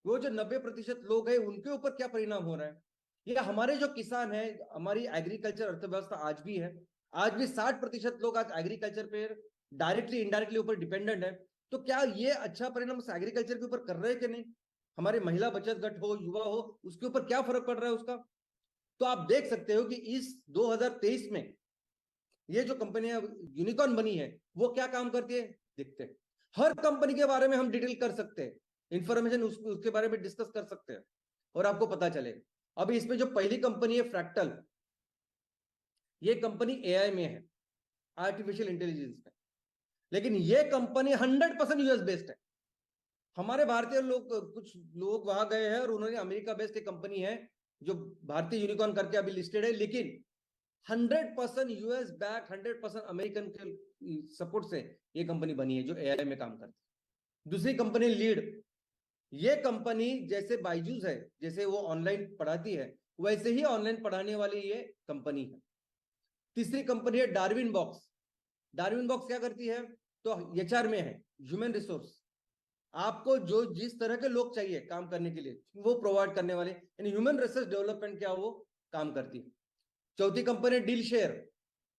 वो जो 90% लोग हैं उनके ऊपर क्या परिणाम हो रहा है, या हमारे जो किसान हैं, हमारी एग्रीकल्चर अर्थव्यवस्था आज भी है, आज भी 60% लोग आज एग्रीकल्चर पे डायरेक्टली इनडायरेक्टली ऊपर डिपेंडेंट है। तो क्या ये अच्छा परिणाम उस एग्रीकल्चर के ऊपर कर रहे हैं कि नहीं? हमारे महिला बचत गट हो, युवा हो, उसके ऊपर क्या फर्क पड़ रहा है उसका? तो आप देख सकते हो कि इस 2023 में ये जो कंपनियां यूनिकॉर्न बनी है, वो क्या काम करती है, देखते हैं। हर कंपनी के बारे में हम डिटेल कर सकते हैं, इंफॉर्मेशन उसके बारे में डिस्कस कर सकते हैं, और आपको पता चलेगा। अभी इसमें जो पहली कंपनी है फ्रैक्टल, ये कंपनी एआई में है, आर्टिफिशियल इंटेलिजेंस में। लेकिन ये कंपनी 100% यूएस बेस्ड है। हमारे भारतीय लोग, कुछ लोग वहां गए हैं और उन्होंने अमेरिका बेस्ड एक कंपनी है जो भारतीय यूनिकॉर्न करके अभी लिस्टेड है, लेकिन 100% यूएस बैक, 100% अमेरिकन के सपोर्ट से ये कंपनी बनी है जो एआई में काम करती है। दूसरी कंपनी लीड, ये कंपनी जैसे बायजूस है, जैसे वो ऑनलाइन पढ़ाती है, वैसे ही ऑनलाइन पढ़ाने वाली ये कंपनी है। तीसरी कंपनी है डार्विन बॉक्स। डार्विन बॉक्स क्या करती है? तो एचआर में है, ह्यूमन रिसोर्स। आपको जो जिस तरह के लोग चाहिए काम करने के लिए, वो प्रोवाइड करने वाले, यानी ह्यूमन रिसोर्स डेवलपमेंट क्या वो काम करती है। चौथी company deal share.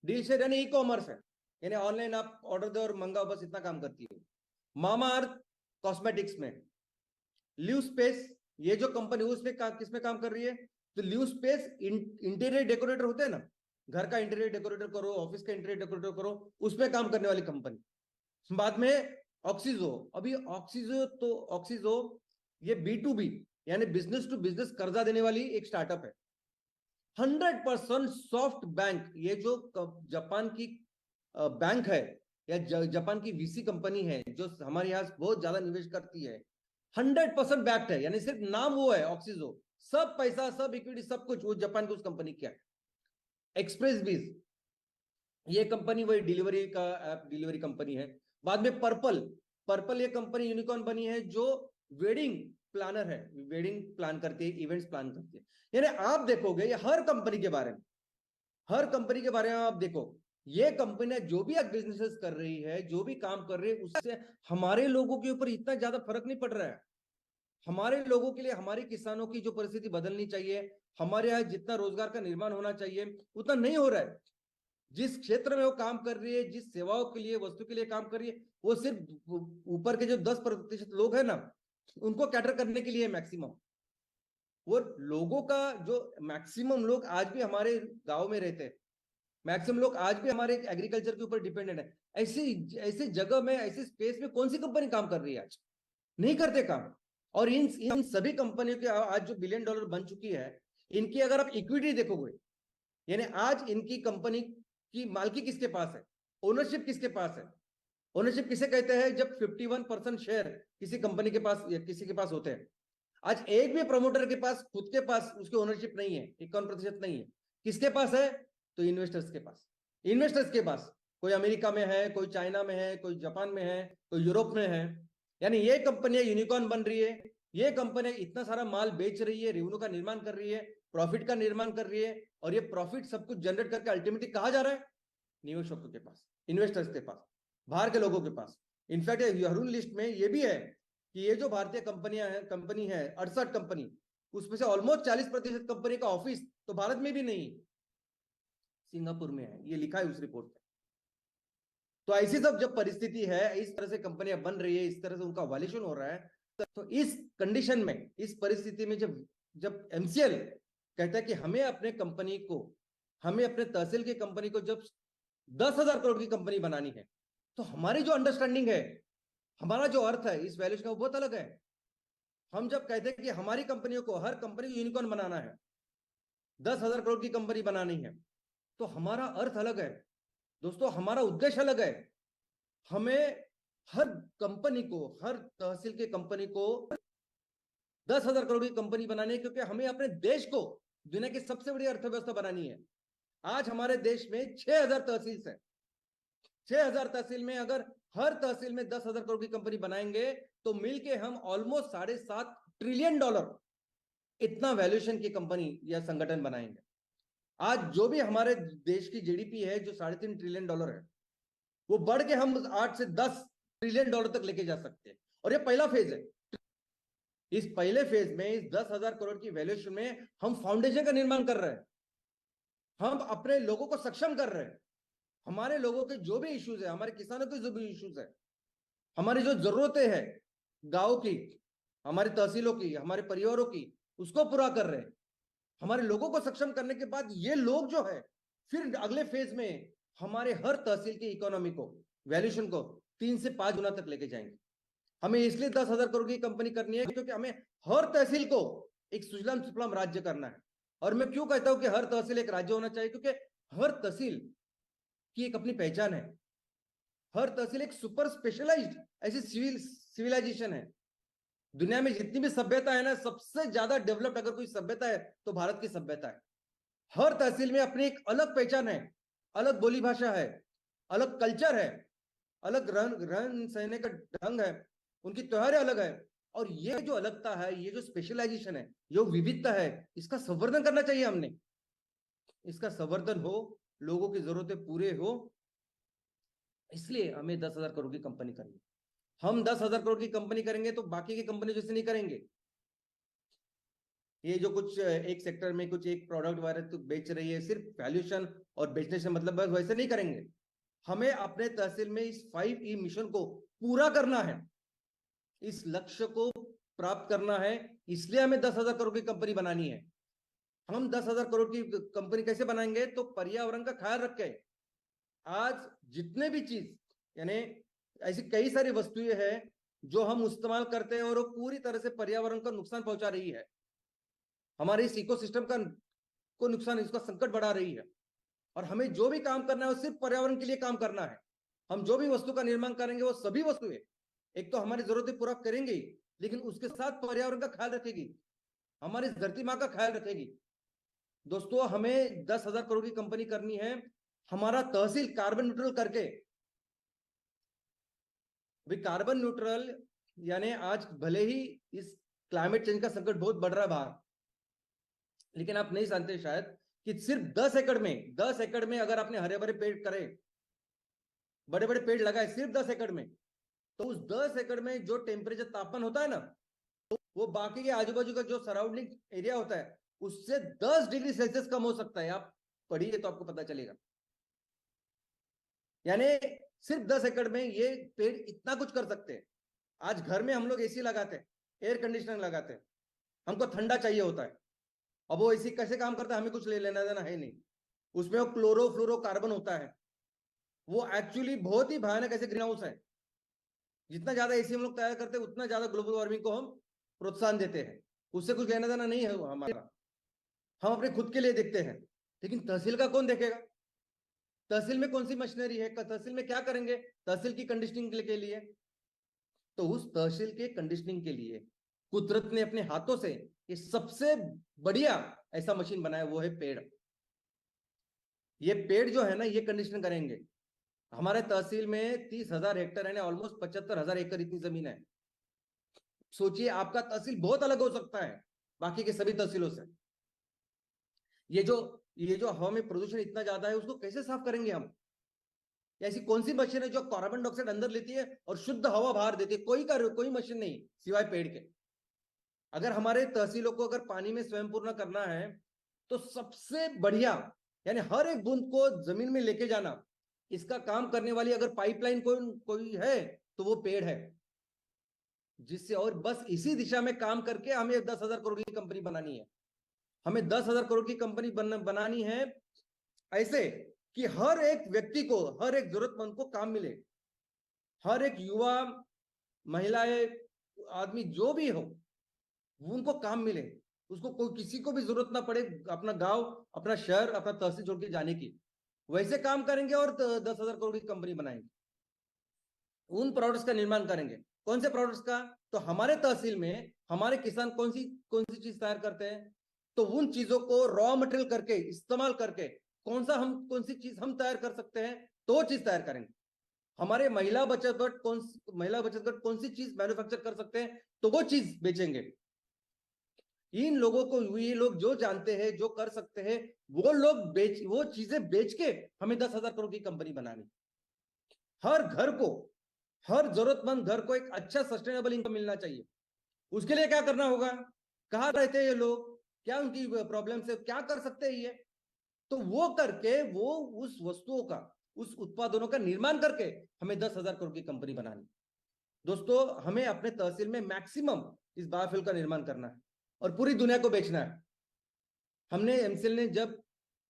Deal share यानी ई कॉमर्स है, यानी ऑनलाइन आप ऑर्डर दो और मंगाओ, बस इतना काम करती है। मामा अर्थ कॉस्मेटिक्स में। लिव स्पेस, ये जो कंपनी उसमें किसमें काम कर रही है? तो लिव स्पेस इंटीरियर डेकोरेटर होते हैं ना, घर का इंटीरियर डेकोरेटर करो, ऑफिस का इंटीरियर डेकोरेटर करो, उसमें काम करने वाली कंपनी। बाद में ऑक्सीजो। अभी ऑक्सीजो ये B2B यानी बिजनेस टू बिजनेस कर्जा देने वाली एक स्टार्टअप है। 100% सॉफ्ट बैंक, ये जो जापान की बैंक है, या जापान की वीसी कंपनी है जो हमारे यहाँ बहुत ज्यादा निवेश करती है, 100% बैक्ड है, यानी सिर्फ नाम वो है ऑक्सीजो, सब पैसा, सब इक्विटी, सब कुछ वो जापान की उस कंपनी की है। एक्सप्रेस बीज, ये कंपनी वही डिलीवरी का ऐप, डिलीवरी कंपनी है। बाद में पर्पल। पर्पल ये कंपनी यूनिकॉर्न बनी है जो वेडिंग प्लानर है, वेडिंग प्लान करती है, इवेंट्स प्लान करती है। यानी आप देखोगे ये हर कंपनी के बारे में, हर कंपनी के बारे में आप देखो, ये कंपनियां जो भी अब बिजनेसेस कर रही है, जो भी काम कर रही है, उससे हमारे लोगों के ऊपर इतना ज्यादा फर्क नहीं पड़ रहा है। हमारे लोगों के लिए, हमारे किसानों की जो परिस्थिति बदलनी चाहिए, हमारे यहाँ जितना रोजगार का निर्माण होना चाहिए उतना नहीं हो रहा है। जिस क्षेत्र में वो काम कर रही है, जिस सेवाओं के लिए, वस्तु के लिए काम कर रही है, वो सिर्फ ऊपर के जो 10% लोग हैं ना, उनको कैटर करने के लिए मैक्सिमम। वो लोगों का जो मैक्सिमम लोग आज भी हमारे गांव में रहते हैं, मैक्सिमम लोग आज भी हमारे एग्रीकल्चर के ऊपर डिपेंडेंट है। ऐसी ऐसी जगह में, ऐसी स्पेस में कौन सी कंपनी काम कर रही है आज? नहीं करते काम। और इन सभी कंपनियों के आज जो $1 बिलियन बन चुकी है, इनकी अगर आप इक्विटी देखोगे, यानी आज इनकी कंपनी की मालकी किसके पास है, ओनरशिप किसके पास है? ओनरशिप किसे कहते हैं? जब 51% शेयर किसी कंपनी के पास या किसी के पास होते हैं। आज एक भी प्रमोटर के पास, खुद के पास उसकी ओनरशिप नहीं है, 51% नहीं है। किसके पास है? तो इन्वेस्टर्स के पास। इन्वेस्टर्स के पास कोई अमेरिका में है, कोई चाइना में है, कोई जापान में है, कोई यूरोप में है। यानी ये कंपनियां यूनिकॉर्न बन रही है, ये कंपनियां इतना सारा माल बेच रही है, रेवेन्यू का निर्माण कर रही है, प्रॉफिट का निर्माण कर रही है, और ये प्रॉफिट सब कुछ जनरेट करके अल्टीमेटली कहां जा रहा है? निवेशकों के पास, इन्वेस्टर्स के पास, बाहर के लोगों के पास। इनफैक्ट हरूल लिस्ट में ये भी है कि ये जो भारतीय कंपनी है 68 कंपनी, उसमें से ऑलमोस्ट 40% कंपनी का ऑफिस तो भारत में भी नहीं, सिंगापुर में है, ये लिखा है उस रिपोर्ट में। तो ऐसी सब जब परिस्थिति है, इस तरह से कंपनियां बन रही है, इस तरह से उनका वैल्यूएशन हो रहा है, तो इस कंडीशन में, इस परिस्थिति में जब एमसीएल कहता है कि हमें अपने कंपनी को, हमें अपने तहसील की कंपनी को जब 10,000 करोड़ की कंपनी बनानी है, तो हमारी जो अंडरस्टैंडिंग है, हमारा जो अर्थ है इस वैल्यूएशन का, वो बहुत अलग है। हम जब कहते हैं कि हमारी कंपनियों को, हर कंपनी को यूनिकॉर्न बनाना है, 10,000 करोड़ की कंपनी बनानी है, तो हमारा अर्थ अलग है दोस्तों, हमारा उद्देश्य अलग है। हमें हर कंपनी को, हर तहसील की कंपनी को 10,000 करोड़ की कंपनी बनानी है, क्योंकि हमें अपने देश को दुनिया की सबसे बड़ी अर्थव्यवस्था बनानी है। आज हमारे देश में 6,000 तहसील है। 6,000 तहसील में अगर हर तहसील में 10,000 करोड़ की कंपनी बनाएंगे, तो मिलके हम ऑलमोस्ट $7.5 ट्रिलियन इतना वैल्यूएशन की कंपनी या संगठन बनाएंगे। आज जो भी हमारे देश की जीडीपी है, जो $3.5 ट्रिलियन है, वो बढ़ के हम 8 से 10 ट्रिलियन डॉलर तक लेके जा सकते हैं। और ये पहला फेज है। इस पहले फेज में, इस 10,000 करोड़ की वैल्यूएशन में हम फाउंडेशन का निर्माण कर रहे हैं, हम अपने लोगों को सक्षम कर रहे हैं। हमारे लोगों के जो भी इश्यूज है, हमारे किसानों के जो भी इश्यूज है, हमारी जो जरूरतें हैं गांव की, हमारी तहसीलों की, हमारे परिवारों की, उसको पूरा कर रहे हैं। हमारे लोगों को सक्षम करने के बाद ये लोग जो है, फिर अगले फेज में हमारे हर तहसील की इकोनॉमी को, वैल्यूएशन को 3 से 5 गुना तक लेके जाएंगे। हमें इसलिए 10,000 करोड़ की कंपनी करनी है, क्योंकि हमें हर तहसील को एक सुजलाम सुफलाम राज्य करना है। और मैं क्यों कहता हूं कि हर तहसील एक राज्य होना चाहिए? क्योंकि हर तहसील की एक अपनी पहचान है। हर तहसील एक सुपर स्पेशलाइज्ड ऐसी सिविलाइजेशन है। दुनिया में जितनी भी सभ्यता है ना, सबसे ज्यादा डेवलप्ड अगर कोई सभ्यता है तो भारत की सभ्यता है। हर तहसील में अपनी एक अलग पहचान है, अलग बोली भाषा है, अलग कल्चर है, अलग रहन सहने का ढंग है, उनकी त्योहारें अलग है। और ये जो अलगता है, ये जो स्पेशलाइजेशन है, ये विविधता है, इसका संवर्धन करना चाहिए हमने। इसका संवर्धन हो, लोगों की जरूरतें पूरे हो, इसलिए हमें 10,000 करोड़ की कंपनी करनी। हम 10,000 करोड़ की कंपनी करेंगे तो बाकी की कंपनी जैसे नहीं करेंगे। ये जो कुछ एक सेक्टर में कुछ एक प्रोडक्ट वगैरह तो बेच रही है, सिर्फ वैल्यूएशन और बेचने से मतलब बस वैसे नहीं करेंगे। हमें अपने तहसील में इस 5E मिशन को पूरा करना है, इस लक्ष्य को प्राप्त करना है। इसलिए हमें 10,000 करोड़ की कंपनी बनानी है। हम 10,000 करोड़ की कंपनी कैसे बनाएंगे? तो पर्यावरण का ख्याल रख के। आज जितने भी चीज, यानी ऐसी कई सारी वस्तुएं हैं जो हम इस्तेमाल करते हैं और वो पूरी तरह से पर्यावरण को नुकसान पहुंचा रही है, हमारे इस इकोसिस्टम का को नुकसान, इसका संकट बढ़ा रही है। और हमें जो भी काम करना है वो सिर्फ पर्यावरण के लिए काम करना है। हम जो भी वस्तु का निर्माण करेंगे, वो सभी वस्तुएं एक तो हमारी जरूरतें पूरा करेंगे, लेकिन उसके साथ पर्यावरण का ख्याल रखेगी, हमारी धरती माँ का ख्याल रखेगी। दोस्तों, हमें 10,000 करोड़ की कंपनी करनी है। हमारा तहसील कार्बन न्यूट्रल करके, भी कार्बन न्यूट्रल, यानी आज भले ही इस क्लाइमेट चेंज का संकट बहुत बढ़ रहा है बाहर, लेकिन आप नहीं जानते शायद कि सिर्फ 10 एकड़ में अगर आपने हरे भरे पेड़ करे, बड़े बड़े पेड़ लगाए सिर्फ 10 एकड़ में, तो उस 10 एकड़ में जो टेम्परेचर, तापमान होता है ना, तो वो बाकी के आजू बाजू का जो सराउंडिंग एरिया होता है उससे 10 डिग्री सेल्सियस कम हो सकता है। आप पढ़िए तो आपको पता चलेगा। यानी सिर्फ 10 एकड़ में ये पेड़ इतना कुछ कर सकते हैं। आज घर में हम लोग एसी लगाते हैं, एयर कंडीशनर लगाते हैं, हमको ठंडा चाहिए होता है। अब वो एसी कैसे काम करता है हमें कुछ ले लेना देना है नहीं, उसमें वो क्लोरोफ्लोरोकार्बन होता है, वो एक्चुअली बहुत ही भयानक ऐसे ग्रीन हाउस है। जितना ज्यादा एसी हम लोग तैयार करते हैं उतना ज्यादा ग्लोबल वार्मिंग को हम प्रोत्साहन देते हैं। उससे कुछ लेना देना नहीं है हमारा, हम अपने खुद के लिए देखते हैं। लेकिन तहसील का कौन देखेगा? तहसील में कौन सी मशीनरी है? तहसील में क्या करेंगे तहसील की कंडीशनिंग के लिए? तो उस तहसील के कंडीशनिंग के लिए कुदरत ने अपने हाथों से ये सबसे बढ़िया ऐसा मशीन बनाया, वो है पेड़। ये पेड़ जो है ना, ये कंडीशन करेंगे। हमारे तहसील में 30,000 हेक्टेयर है, ऑलमोस्ट 75,000 एकड़ इतनी जमीन है। सोचिए आपका तहसील बहुत अलग हो सकता है बाकी के सभी तहसीलों से। ये जो हवा में प्रदूषण इतना ज्यादा है, उसको कैसे साफ करेंगे हम? ऐसी कौन सी मशीन है जो कार्बन डाइऑक्साइड अंदर लेती है और शुद्ध हवा बाहर देती है? कोई मशीन नहीं सिवाय पेड़ के। अगर हमारे तहसीलों को अगर पानी में स्वयं पूर्ण करना है, तो सबसे बढ़िया यानी हर एक बूंद को जमीन में लेके जाना, इसका काम करने वाली अगर पाइपलाइन कोई है तो वो पेड़ है। जिससे और बस इसी दिशा में काम करके हमें 10,000 करोड़ की कंपनी बनानी है। हमें 10,000 करोड़ की कंपनी बनानी है ऐसे कि हर एक व्यक्ति को, हर एक जरूरतमंद को काम मिले। हर एक युवा, महिलाएं, आदमी जो भी हो, उनको काम मिले। उसको किसी को भी जरूरत ना पड़े अपना गांव, अपना शहर, अपना तहसील छोड़ के जाने की। वैसे काम करेंगे और 10,000 करोड़ की कंपनी बनाएंगे। उन प्रोडक्ट्स का निर्माण करेंगे। कौन से प्रोडक्ट्स का? तो हमारे तहसील में हमारे किसान कौन सी चीज तैयार करते हैं, तो उन चीजों को रॉ मटेरियल करके, इस्तेमाल करके कौन सी चीज हम तैयार कर सकते हैं, तो वो चीज तैयार करेंगे। हमारे महिला बचत गट कौन सी चीज मैन्युफैक्चर कर सकते हैं, तो वो चीज बेचेंगे। इन लोगों को, ये लोग जो जानते हैं, जो कर सकते हैं, वो चीजें बेच के हमें 10,000 करोड़ की कंपनी बनानी। हर घर को, हर जरूरतमंद घर को एक अच्छा सस्टेनेबल इनकम मिलना चाहिए। उसके लिए क्या करना होगा? कहाँ रहते हैं ये लोग, क्या उनकी प्रॉब्लम है, क्या कर सकते हैं ये? तो वो करके वो उस वस्तुओं का, उस उत्पादनों का निर्माण करके हमें 10,000 करोड़ की कंपनी बनानी। दोस्तों, हमें अपने तहसील में मैक्सिमम इस बायोफ्यूल का निर्माण करना है और पूरी दुनिया को बेचना है। हमने एमसीएल ने जब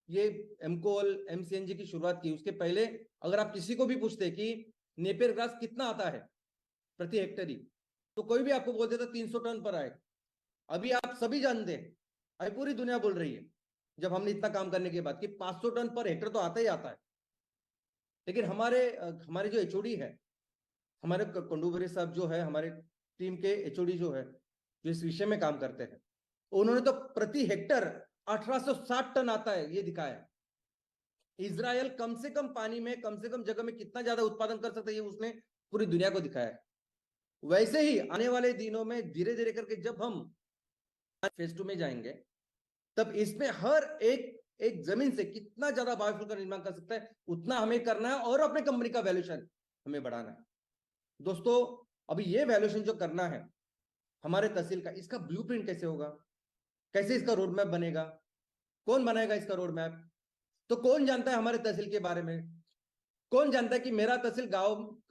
ये एमकोल एमसीएनजी की शुरुआत की, उसके पहले अगर आप किसी को भी पूछते कि नेपियर ग्रास कितना आता है प्रति हेक्टेयर, तो कोई भी आपको बोल देता 300 टन पर आए। अभी आप सभी जानते हैं, अभी पूरी दुनिया बोल रही है जब हमने इतना काम करने के बाद कि 500 टन पर हेक्टेयर तो आता ही आता है। लेकिन हमारे जो एचओडी है, हमारे कंडूबरे साहब जो है, हमारे टीम के एचओडी जो है, जो इस विषय में काम करते हैं, उन्होंने तो प्रति हेक्टर 1860 टन आता है ये दिखाया। इजराइल कम से कम पानी में, कम से कम जगह में कितना ज्यादा उत्पादन कर सकता है, ये उसने पूरी दुनिया को दिखाया है। वैसे ही आने वाले दिनों में धीरे धीरे करके जब हम फेज 2 में जाएंगे, तब इसमें हर एक जमीन से कितना ज्यादा बायोफ्यूल का निर्माण कर सकता है, उतना हमें करना है और अपने कंपनी का वैल्यूएशन हमें बढ़ाना है। दोस्तों, अभी ये वैल्यूएशन जो करना है हमारे तहसील का, इसका ब्लूप्रिंट कैसे होगा, कैसे इसका रोड मैप बनेगा, कौन बनाएगा इसका रोड मैप? तो कौन जानता है हमारे तहसील के बारे में? कौन जानता है कि मेरा तहसील गांव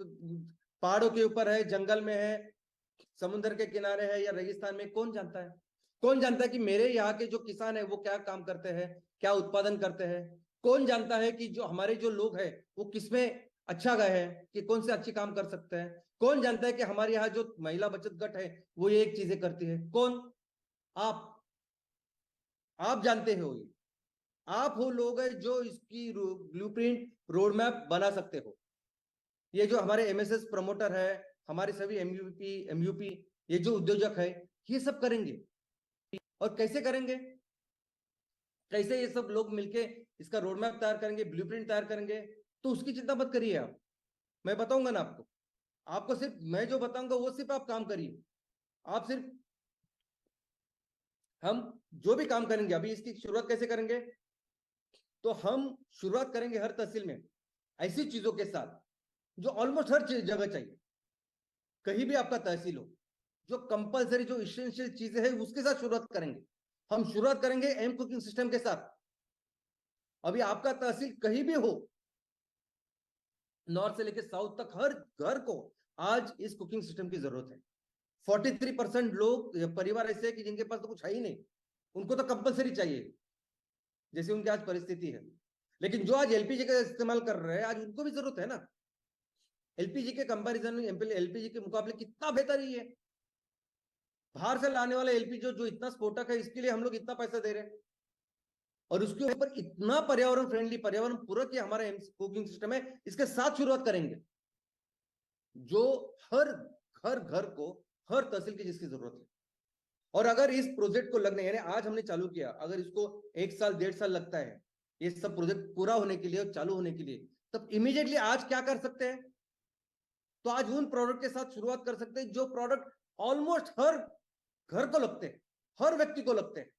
पहाड़ों के ऊपर है, जंगल में है, समुद्र के किनारे है या रेगिस्तान में? कौन जानता है? कौन जानता है कि मेरे यहाँ के जो किसान है वो क्या काम करते हैं, क्या उत्पादन करते हैं? कौन जानता है कि जो हमारे जो लोग हैं वो किसमें अच्छा गए हैं, कि कौन से अच्छी काम कर सकते हैं? कौन जानता है कि हमारे यहाँ जो महिला बचत गट है वो ये एक चीजें करती है? कौन? आप जानते हो, ये आप हो लोग हैं जो इसकी ब्लूप्रिंट रोड मैप बना सकते हो। ये जो हमारे एमएसएस प्रमोटर है, हमारे सभी एमयूपी ये जो उद्योजक है, ये सब करेंगे। और कैसे करेंगे? कैसे ये सब लोग मिलके इसका रोड मैप तैयार करेंगे, ब्लूप्रिंट तैयार करेंगे? तो उसकी चिंता मत करिए आप, मैं बताऊंगा ना आपको सिर्फ मैं जो बताऊंगा वो सिर्फ आप काम करिए। आप सिर्फ, हम जो भी काम करेंगे, अभी इसकी शुरुआत कैसे करेंगे? तो हम शुरुआत करेंगे हर तहसील में ऐसी चीजों के साथ जो ऑलमोस्ट हर जगह चाहिए। कहीं भी आपका तहसील हो, जो कंपलसरी, जो इसेंशियल चीजें हैं उसके साथ शुरुआत करेंगे। हम शुरुआत करेंगे एम कुकिंग सिस्टम के साथ। अभी आपका तहसील कहीं भी हो, नॉर्थ से लेकर साउथ तक, हर घर को आज इस कुकिंग सिस्टम की जरूरत है। 43% लोग, परिवार ऐसे हैं कि जिनके पास तो कुछ है ही नहीं, उनको तो कंपलसरी चाहिए, जैसे उनकी आज परिस्थिति है। लेकिन जो आज एलपीजी का इस्तेमाल कर रहे हैं, आज उनको भी जरूरत है ना। एलपीजी के कंपैरिजन में एलपीजी के मुकाबले कितना बेहतर ही है। बाहर से लाने वाला एलपीजी जो इतना स्फोटक है, इसके लिए हम लोग इतना पैसा दे रहे हैं, और उसके ऊपर इतना पर्यावरण फ्रेंडली, पर्यावरण पूरक ये हमारा कुकिंग सिस्टम है। इसके साथ शुरुआत करेंगे जो हर घर को, हर तहसील की जिसकी जरूरत है। और अगर इस प्रोजेक्ट को लगने, यानी आज हमने चालू किया, अगर इसको 1 साल 1.5 साल लगता है ये सब प्रोजेक्ट पूरा होने के लिए और चालू होने के लिए, तब इमीडिएटली आज क्या कर सकते हैं? तो आज उन प्रोडक्ट के साथ शुरुआत कर सकते हैं जो प्रोडक्ट ऑलमोस्ट हर घर को लगते हैं, हर व्यक्ति को लगते हैं,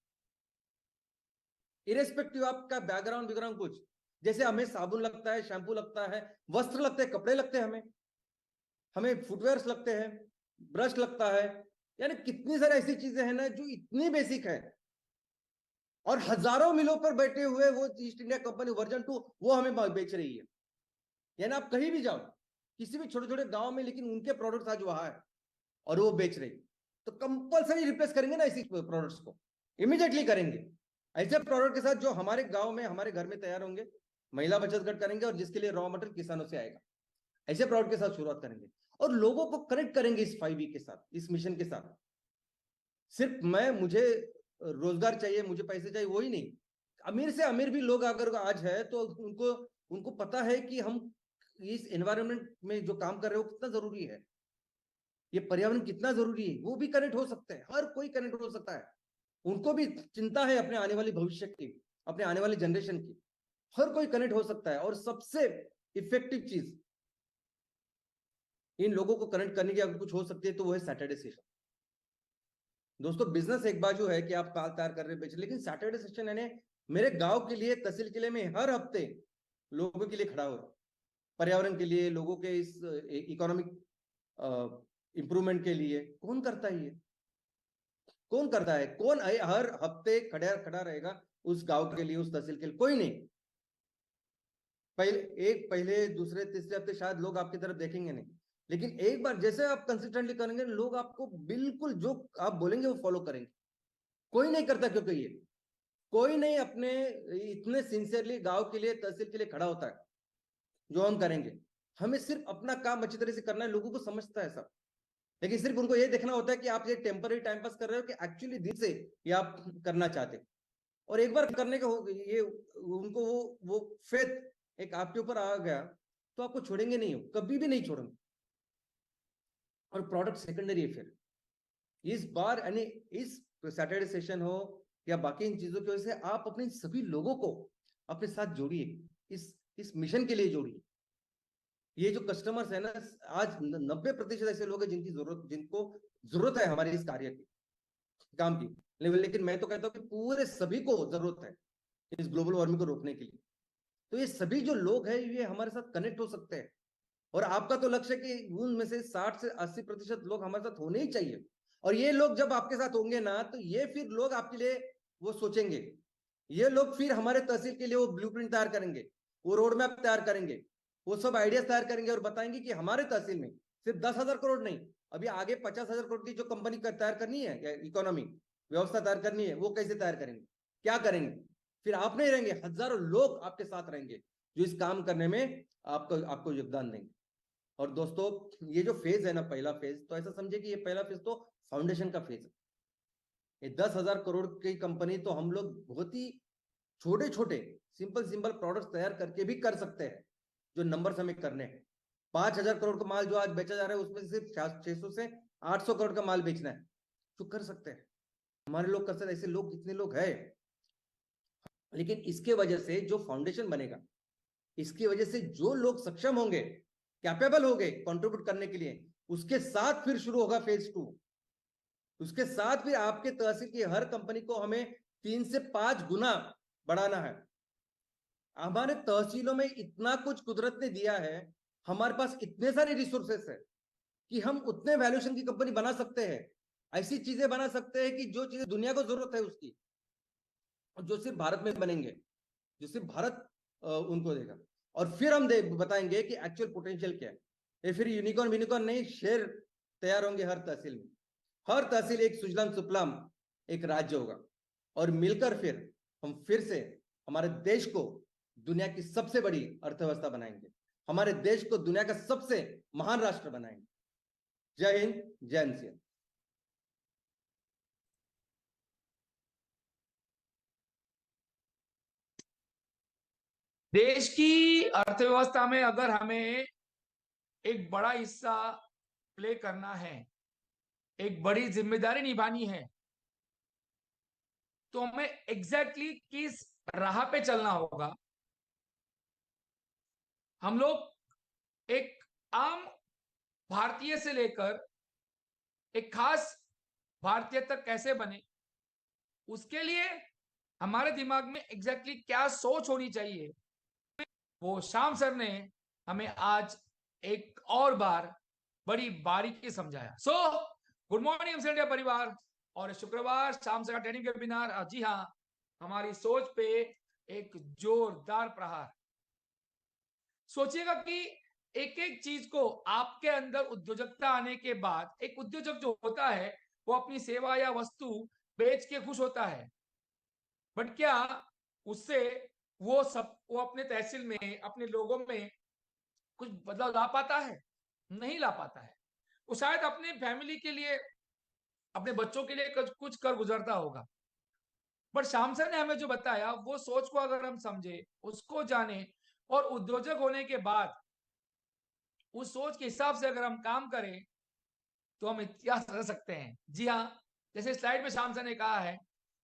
इरेस्पेक्टिव आपका बैकग्राउंड कुछ। जैसे हमें साबुन लगता है, शैम्पू लगता है, वस्त्र लगते हैं, कपड़े लगते हैं, हमें फुटवेयर्स लगते हैं, ब्रश लगता है, यानी कितनी सारी ऐसी चीजें हैं ना जो इतनी बेसिक है, और हजारों मिलों पर बैठे हुए वो ईस्ट इंडिया कंपनी वर्जन 2 वो हमें बेच रही है। यानी आप कहीं भी जाओ, किसी भी छोटे छोटे गांव में, लेकिन उनके प्रोडक्ट्स आज वहां है और वो बेच रही। तो कंपलसरी रिप्लेस करेंगे ना ऐसी प्रोडक्ट्स को, इमीडिएटली करेंगे। ऐसे प्रोडक्ट के साथ जो हमारे गांव में, हमारे घर में तैयार होंगे, महिला बचत गट करेंगे, और जिसके लिए रॉ मटेरियल किसानों से आएगा, ऐसे प्रोडक्ट के साथ शुरुआत करेंगे और लोगों को कनेक्ट करेंगे इस 5E के साथ, इस मिशन के साथ। सिर्फ मुझे रोजगार चाहिए, मुझे पैसे चाहिए, वही नहीं, अमीर से अमीर भी लोग अगर आज है तो उनको पता है कि हम इस एनवायरनमेंट में जो काम कर रहे हो कितना जरूरी है, ये पर्यावरण कितना जरूरी है, वो भी कनेक्ट हो सकते हैं, हर कोई कनेक्ट हो सकता है। उनको भी चिंता है अपने आने वाली भविष्य की, अपने आने वाली जनरेशन की, हर कोई कनेक्ट हो सकता है। और सबसे इफेक्टिव चीज इन लोगों को कनेक्ट करने की अगर कुछ हो सकती है तो वो है सैटरडे सेशन। दोस्तों, बिजनेस एक बाजू है कि आप माल तैयार कर रहे बेच, लेकिन सैटरडे सेशन यानी मेरे गांव के लिए, तहसील के लिए मैं हर हफ्ते लोगों के लिए खड़ा हो रहा हूं, पर्यावरण के लिए, लोगों के इस इकोनॉमिक इंप्रूवमेंट के लिए। कौन करता है ये? कौन करता है? कौन हर हफ्ते खड़ा रहेगा उस गांव के लिए, उस तहसील के लिए? कोई नहीं। पहले दूसरे तीसरे हफ्ते शायद लोग आपकी तरफ देखेंगे नहीं, लेकिन एक बार जैसे आप कंसिस्टेंटली करेंगे, लोग आपको बिल्कुल जो आप बोलेंगे वो फॉलो करेंगे। कोई नहीं करता, क्योंकि ये कोई नहीं अपने इतने सिंसियरली गांव के लिए, तहसील के लिए खड़ा होता है जो हम करेंगे। हमें सिर्फ अपना काम अच्छी तरह से करना है, लोगों को समझता है सब, लेकिन सिर्फ उनको ये देखना होता है कि आप ये टेम्पररी टाइम पास कर रहे हो कि एक्चुअली दिल से ये आप करना चाहते। और एक बार करने का हो ये, उनको वो फेथ एक आपके ऊपर आ गया तो आपको छोड़ेंगे नहीं, हो कभी भी नहीं छोड़ेंगे। और प्रोडक्ट सेकेंडरी है फिर इस बार, यानी इस सैटरडे सेशन हो या बाकी इन चीजों की वजह से आप अपने सभी लोगों को अपने साथ जोड़िए, इस मिशन के लिए जोड़िए। ये जो कस्टमर्स है ना, आज 90% ऐसे लोग हैं जिनको जरूरत है हमारे इस कार्य की, काम की। लेकिन मैं तो कहता हूँ कि पूरे सभी को जरूरत है इस ग्लोबल वार्मिंग को रोकने के लिए। तो ये सभी जो लोग हैं ये हमारे साथ कनेक्ट हो सकते हैं, और आपका तो लक्ष्य है कि उनमें से 60 से 80% लोग हमारे साथ होने ही चाहिए। और ये लोग जब आपके साथ होंगे ना, तो ये फिर लोग आपके लिए वो सोचेंगे, ये लोग फिर हमारे तहसील के लिए वो ब्लूप्रिंट तैयार करेंगे, वो रोड मैप तैयार करेंगे, वो सब आइडियाज तैयार करेंगे और बताएंगे कि हमारे तहसील में सिर्फ 10,000 करोड़ नहीं, अभी आगे 50,000 करोड़ की जो कंपनी तैयार करनी है, इकोनॉमी व्यवस्था तैयार करनी है, वो कैसे तैयार करेंगे, क्या करेंगे। फिर आप नहीं रहेंगे, हजारों लोग आपके साथ रहेंगे जो इस काम करने में आपको योगदान देंगे। और दोस्तों, ये जो फेज है ना, पहला फेज, तो ऐसा समझे कि ये पहला फेज तो फाउंडेशन का फेज है। ये 10,000 करोड़ की कंपनी तो हम लोग बहुत ही छोटे छोटे सिंपल प्रोडक्ट्स तैयार करके भी कर सकते हैं, जो नंबर्स हमें करने हैं। 5,000 करोड़ का माल जो आज बेचा जा रहा है, उसमें से सिर्फ 600 से 800 करोड़ का माल बेचना है, तो कर सकते हैं, हमारे लोग कर सकते हैं। ऐसे लोग कितने लोग हैं। लेकिन इसके वजह से जो फाउंडेशन बनेगा, इसकी वजह से जो लोग सक्षम होंगे, कैपेबल हो गए कंट्रीब्यूट करने के लिए, उसके साथ फिर शुरू होगा फेज 2। उसके साथ फिर आपके तहसील की हर कंपनी को हमें 3 से 5 गुना बढ़ाना है। हमारे तहसीलों में इतना कुछ कुदरत ने दिया है, हमारे पास इतने सारे रिसोर्सेस है कि हम उतने वैल्यूएशन की कंपनी बना सकते हैं, ऐसी चीजें बना सकते हैं कि जो चीजें दुनिया को जरूरत है उसकी, जो सिर्फ भारत में बनेंगे, जो सिर्फ भारत उनको देगा। और फिर हम बताएंगे कि एक्चुअल पोटेंशियल क्या है। ये फिर यूनिकॉर्न यूनिकॉर्न नहीं, शेर तैयार होंगे हर तहसील में। हर तहसील एक सुजलाम सुफलाम एक राज्य होगा, और मिलकर फिर हम फिर से हमारे देश को दुनिया की सबसे बड़ी अर्थव्यवस्था बनाएंगे, हमारे देश को दुनिया का सबसे महान राष्ट्र बनाएंगे। जय हिंद, जय एमसीएल। देश की अर्थव्यवस्था में अगर हमें एक बड़ा हिस्सा प्ले करना है, एक बड़ी जिम्मेदारी निभानी है, तो हमें एग्जैक्टली किस राह पे चलना होगा। हम लोग एक आम भारतीय से लेकर एक खास भारतीय तक कैसे बने, उसके लिए हमारे दिमाग में एग्जैक्टली क्या सोच होनी चाहिए, वो श्याम सर ने हमें आज एक और बार बड़ी बारीकी समझाया। So good morning MCL India परिवार, और शुक्रवार शाम से का ट्रेनिंग वेबिनार। जी हाँ, हमारी सोच पे एक जोरदार प्रहार। सोचिएगा कि एक एक चीज को आपके अंदर उद्योजकता आने के बाद, एक उद्योजक जो होता है वो अपनी सेवा या वस्तु बेच के खुश होता है, बट क्या उससे वो अपने तहसील में, अपने लोगों में कुछ बदलाव ला पाता है? नहीं ला पाता है। वो शायद अपने फैमिली के लिए, अपने बच्चों के लिए कुछ कर गुजरता होगा, पर श्याम सर ने हमें जो बताया वो सोच को अगर हम समझे, उसको जाने, और उद्योजक होने के बाद उस सोच के हिसाब से अगर हम काम करें तो हम इतिहास रच सकते हैं। जी हाँ, जैसे स्लाइड में श्याम सर ने कहा है,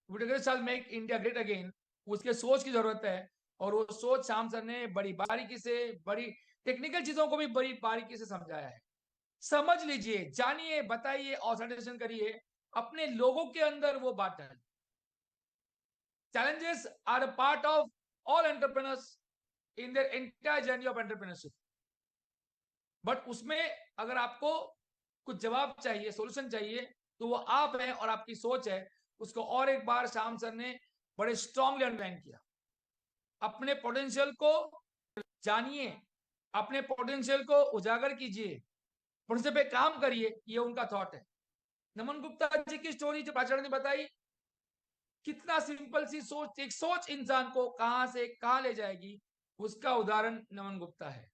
मेक इंडिया ग्रेट अगेन, उसके सोच की जरूरत है। और वो सोच श्याम सर ने बड़ी बारीकी से, बड़ी टेक्निकल चीजों को भी बड़ी बारीकी से समझाया है। समझ लीजिए, जानिए, बताइए और सजेशन करिए, अपने लोगों के अंदर वो बात डालिए। Challenges are a part of all entrepreneurs in their entire journey of entrepreneurship. But उसमें अगर आपको कुछ जवाब चाहिए, सॉल्यूशन चाहिए, तो वो आप हैं और आपकी सोच है। उसको और एक बार श्याम सर ने बड़े स्ट्रांगली अंडरलाइन किया। अपने पोटेंशियल को जानिए, अपने पोटेंशियल को उजागर कीजिए, पोटेंशियल पे काम करिए, ये उनका थॉट है। नमन गुप्ता जी की स्टोरी जो प्राचार्य ने बताई, कितना सिंपल सी सोच, एक सोच इंसान को कहां से कहां ले जाएगी, उसका उदाहरण नमन गुप्ता है।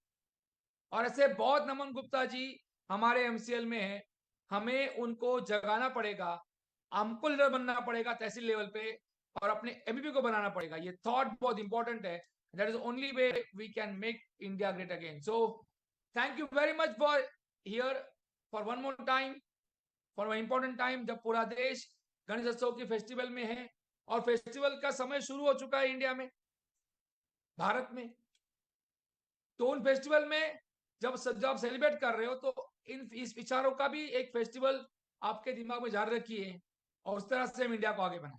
और ऐसे बहुत नमन गुप्ता जी हमारे एमसीएल में है। हमें उनको जगाना पड़ेगा, हमको लीडर बनना पड़ेगा तहसील लेवल पे, और अपने एमपीपी को बनाना पड़ेगा। ये थॉट बहुत इंपॉर्टेंट है। That is only way we can make India great again. So thank you very much for here, for one more time, for important time, जब पूरा देश गणेश उत्सव की फेस्टिवल में है, और फेस्टिवल का समय शुरू हो चुका है इंडिया में, भारत में। तो उन फेस्टिवल में जब सेलिब्रेट कर रहे हो, तो इस विचारों का भी एक फेस्टिवल आपके दिमाग में जारी रखिए, और उस तरह से हम इंडिया को आगे बढ़ाएं।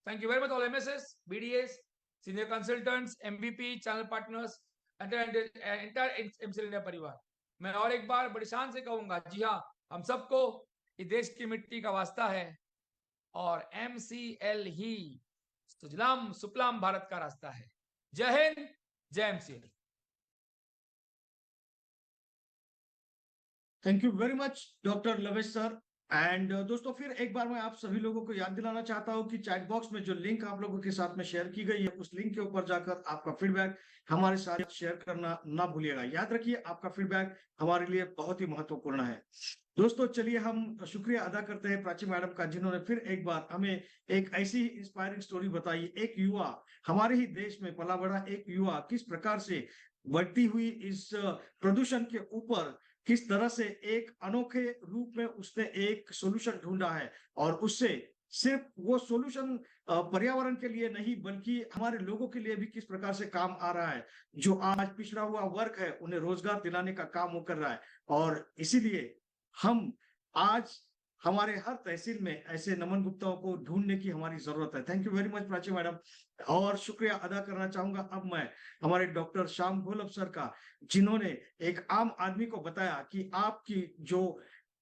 Thank you very much all MSS, BDS, senior consultants, MVP, channel partners, entire MCL India परिवार। मैं और एक बार बड़ी शान से कहूंगा, जी हाँ, हम सबको इस देश की मिट्टी का वास्ता है, और एमसीएल ही सुजलाम सुफलाम भारत का रास्ता है। जय हिंद, जय MCL. Thank you very much doctor लवेश sir. And दोस्तों, फिर एक बार मैं आप सभी लोगों को याद दिलाना चाहता हूं कि चैट बॉक्स में जो लिंक आप लोगों के साथ में शेयर की गई है, उस लिंक के ऊपर जाकर आपका फीडबैक हमारे साथ शेयर करना ना भूलिएगा। याद रखिए, आपका फीडबैक हमारे लिए बहुत ही महत्वपूर्ण है। दोस्तों, चलिए हम शुक्रिया अदा करते हैं प्राची मैडम का, जिन्होंने फिर एक बार हमें एक ऐसी इंस्पायरिंग स्टोरी बताई। एक युवा, हमारे ही देश में पला बड़ा एक युवा, किस प्रकार से बढ़ती हुई इस प्रदूषण के ऊपर किस तरह से एक अनोखे रूप में उसने एक सॉल्यूशन ढूंढा है, और उससे सिर्फ वो सॉल्यूशन पर्यावरण के लिए नहीं, बल्कि हमारे लोगों के लिए भी किस प्रकार से काम आ रहा है। जो आज पिछड़ा हुआ वर्ग है, उन्हें रोजगार दिलाने का काम वो कर रहा है। और इसीलिए हम आज हमारे हर तहसील में ऐसे नमन गुप्ताओं को ढूंढने की हमारी जरूरत है। Thank you very much Prachi madam. और शुक्रिया अदा करना चाहूंगा अब मैं हमारे डॉक्टर श्याम घोलप सर का, जिन्होंने एक आम आदमी को बताया कि आपकी जो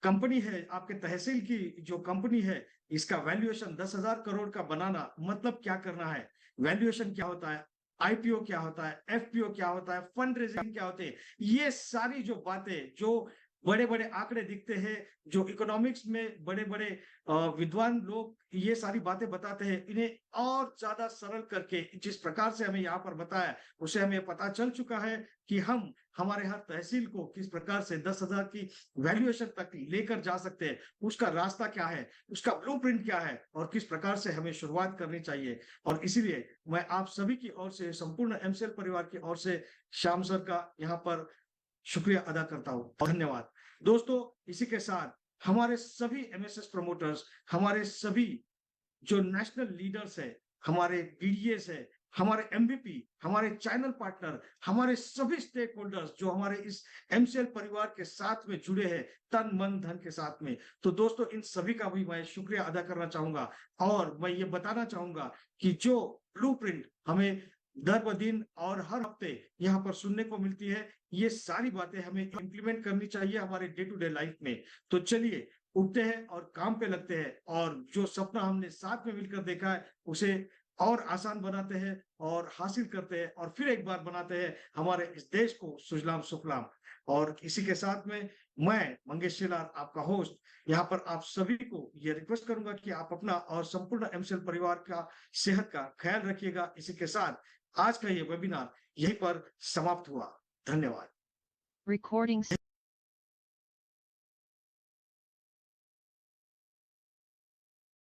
कंपनी है, आपके तहसील की जो कंपनी है, इसका वैल्यूएशन 10,000 करोड़ का बनाना मतलब क्या करना है, वैल्यूएशन क्या होता है, आईपीओ क्या होता है, एफपीओ क्या होता है, फंड रेजिंग क्या होते हैं। ये सारी जो बातें, जो बड़े बड़े आंकड़े दिखते हैं, जो इकोनॉमिक्स में बड़े बड़े विद्वान लोग ये सारी बातें बताते हैं, इन्हें और ज्यादा सरल करके जिस प्रकार से हमें यहाँ पर बताया, उसे हमें पता चल चुका है कि हम हमारे हर तहसील को किस प्रकार से 10,000 की वैल्यूएशन तक लेकर जा सकते हैं, उसका रास्ता क्या है, उसका ब्लूप्रिंट क्या है और किस प्रकार से हमें शुरुआत करनी चाहिए। और इसीलिए मैं आप सभी की ओर से, संपूर्ण एमसीएल परिवार की ओर से श्याम सर का यहाँ पर शुक्रिया अदा करता हूँ। धन्यवाद दोस्तों। इसी के साथ हमारे सभी एमएसएस प्रमोटर्स, हमारे सभी जो नेशनल लीडर्स है, हमारे बीडीएस है, हमारे एमवीपी, हमारे चैनल पार्टनर, हमारे सभी स्टेक होल्डर्स जो हमारे इस एमसीएल परिवार के साथ में जुड़े हैं तन मन धन के साथ में, तो दोस्तों इन सभी का भी मैं शुक्रिया अदा करना चाहूंगा। और मैं ये बताना चाहूंगा कि जो ब्लूप्रिंट हमें दर ब दिन और हर हफ्ते यहाँ पर सुनने को मिलती है, ये सारी बातें हमें इम्प्लीमेंट करनी चाहिए हमारे डे टू डे लाइफ में। तो चलिए उठते हैं और काम पे लगते हैं, और जो सपना हमने साथ में मिलकर देखा है उसे और आसान बनाते हैं और हासिल करते हैं, और फिर एक बार बनाते हैं हमारे इस देश को सुजलाम सुफलाम। और इसी के साथ में मैं मंगेश शेलार, आपका होस्ट, यहाँ पर आप सभी को ये रिक्वेस्ट करूंगा कि आप अपना और संपूर्ण एमसीएल परिवार का सेहत का ख्याल रखिएगा। इसी के साथ आज का ये वेबिनार यहीं पर समाप्त हुआ। धन्यवाद। Recording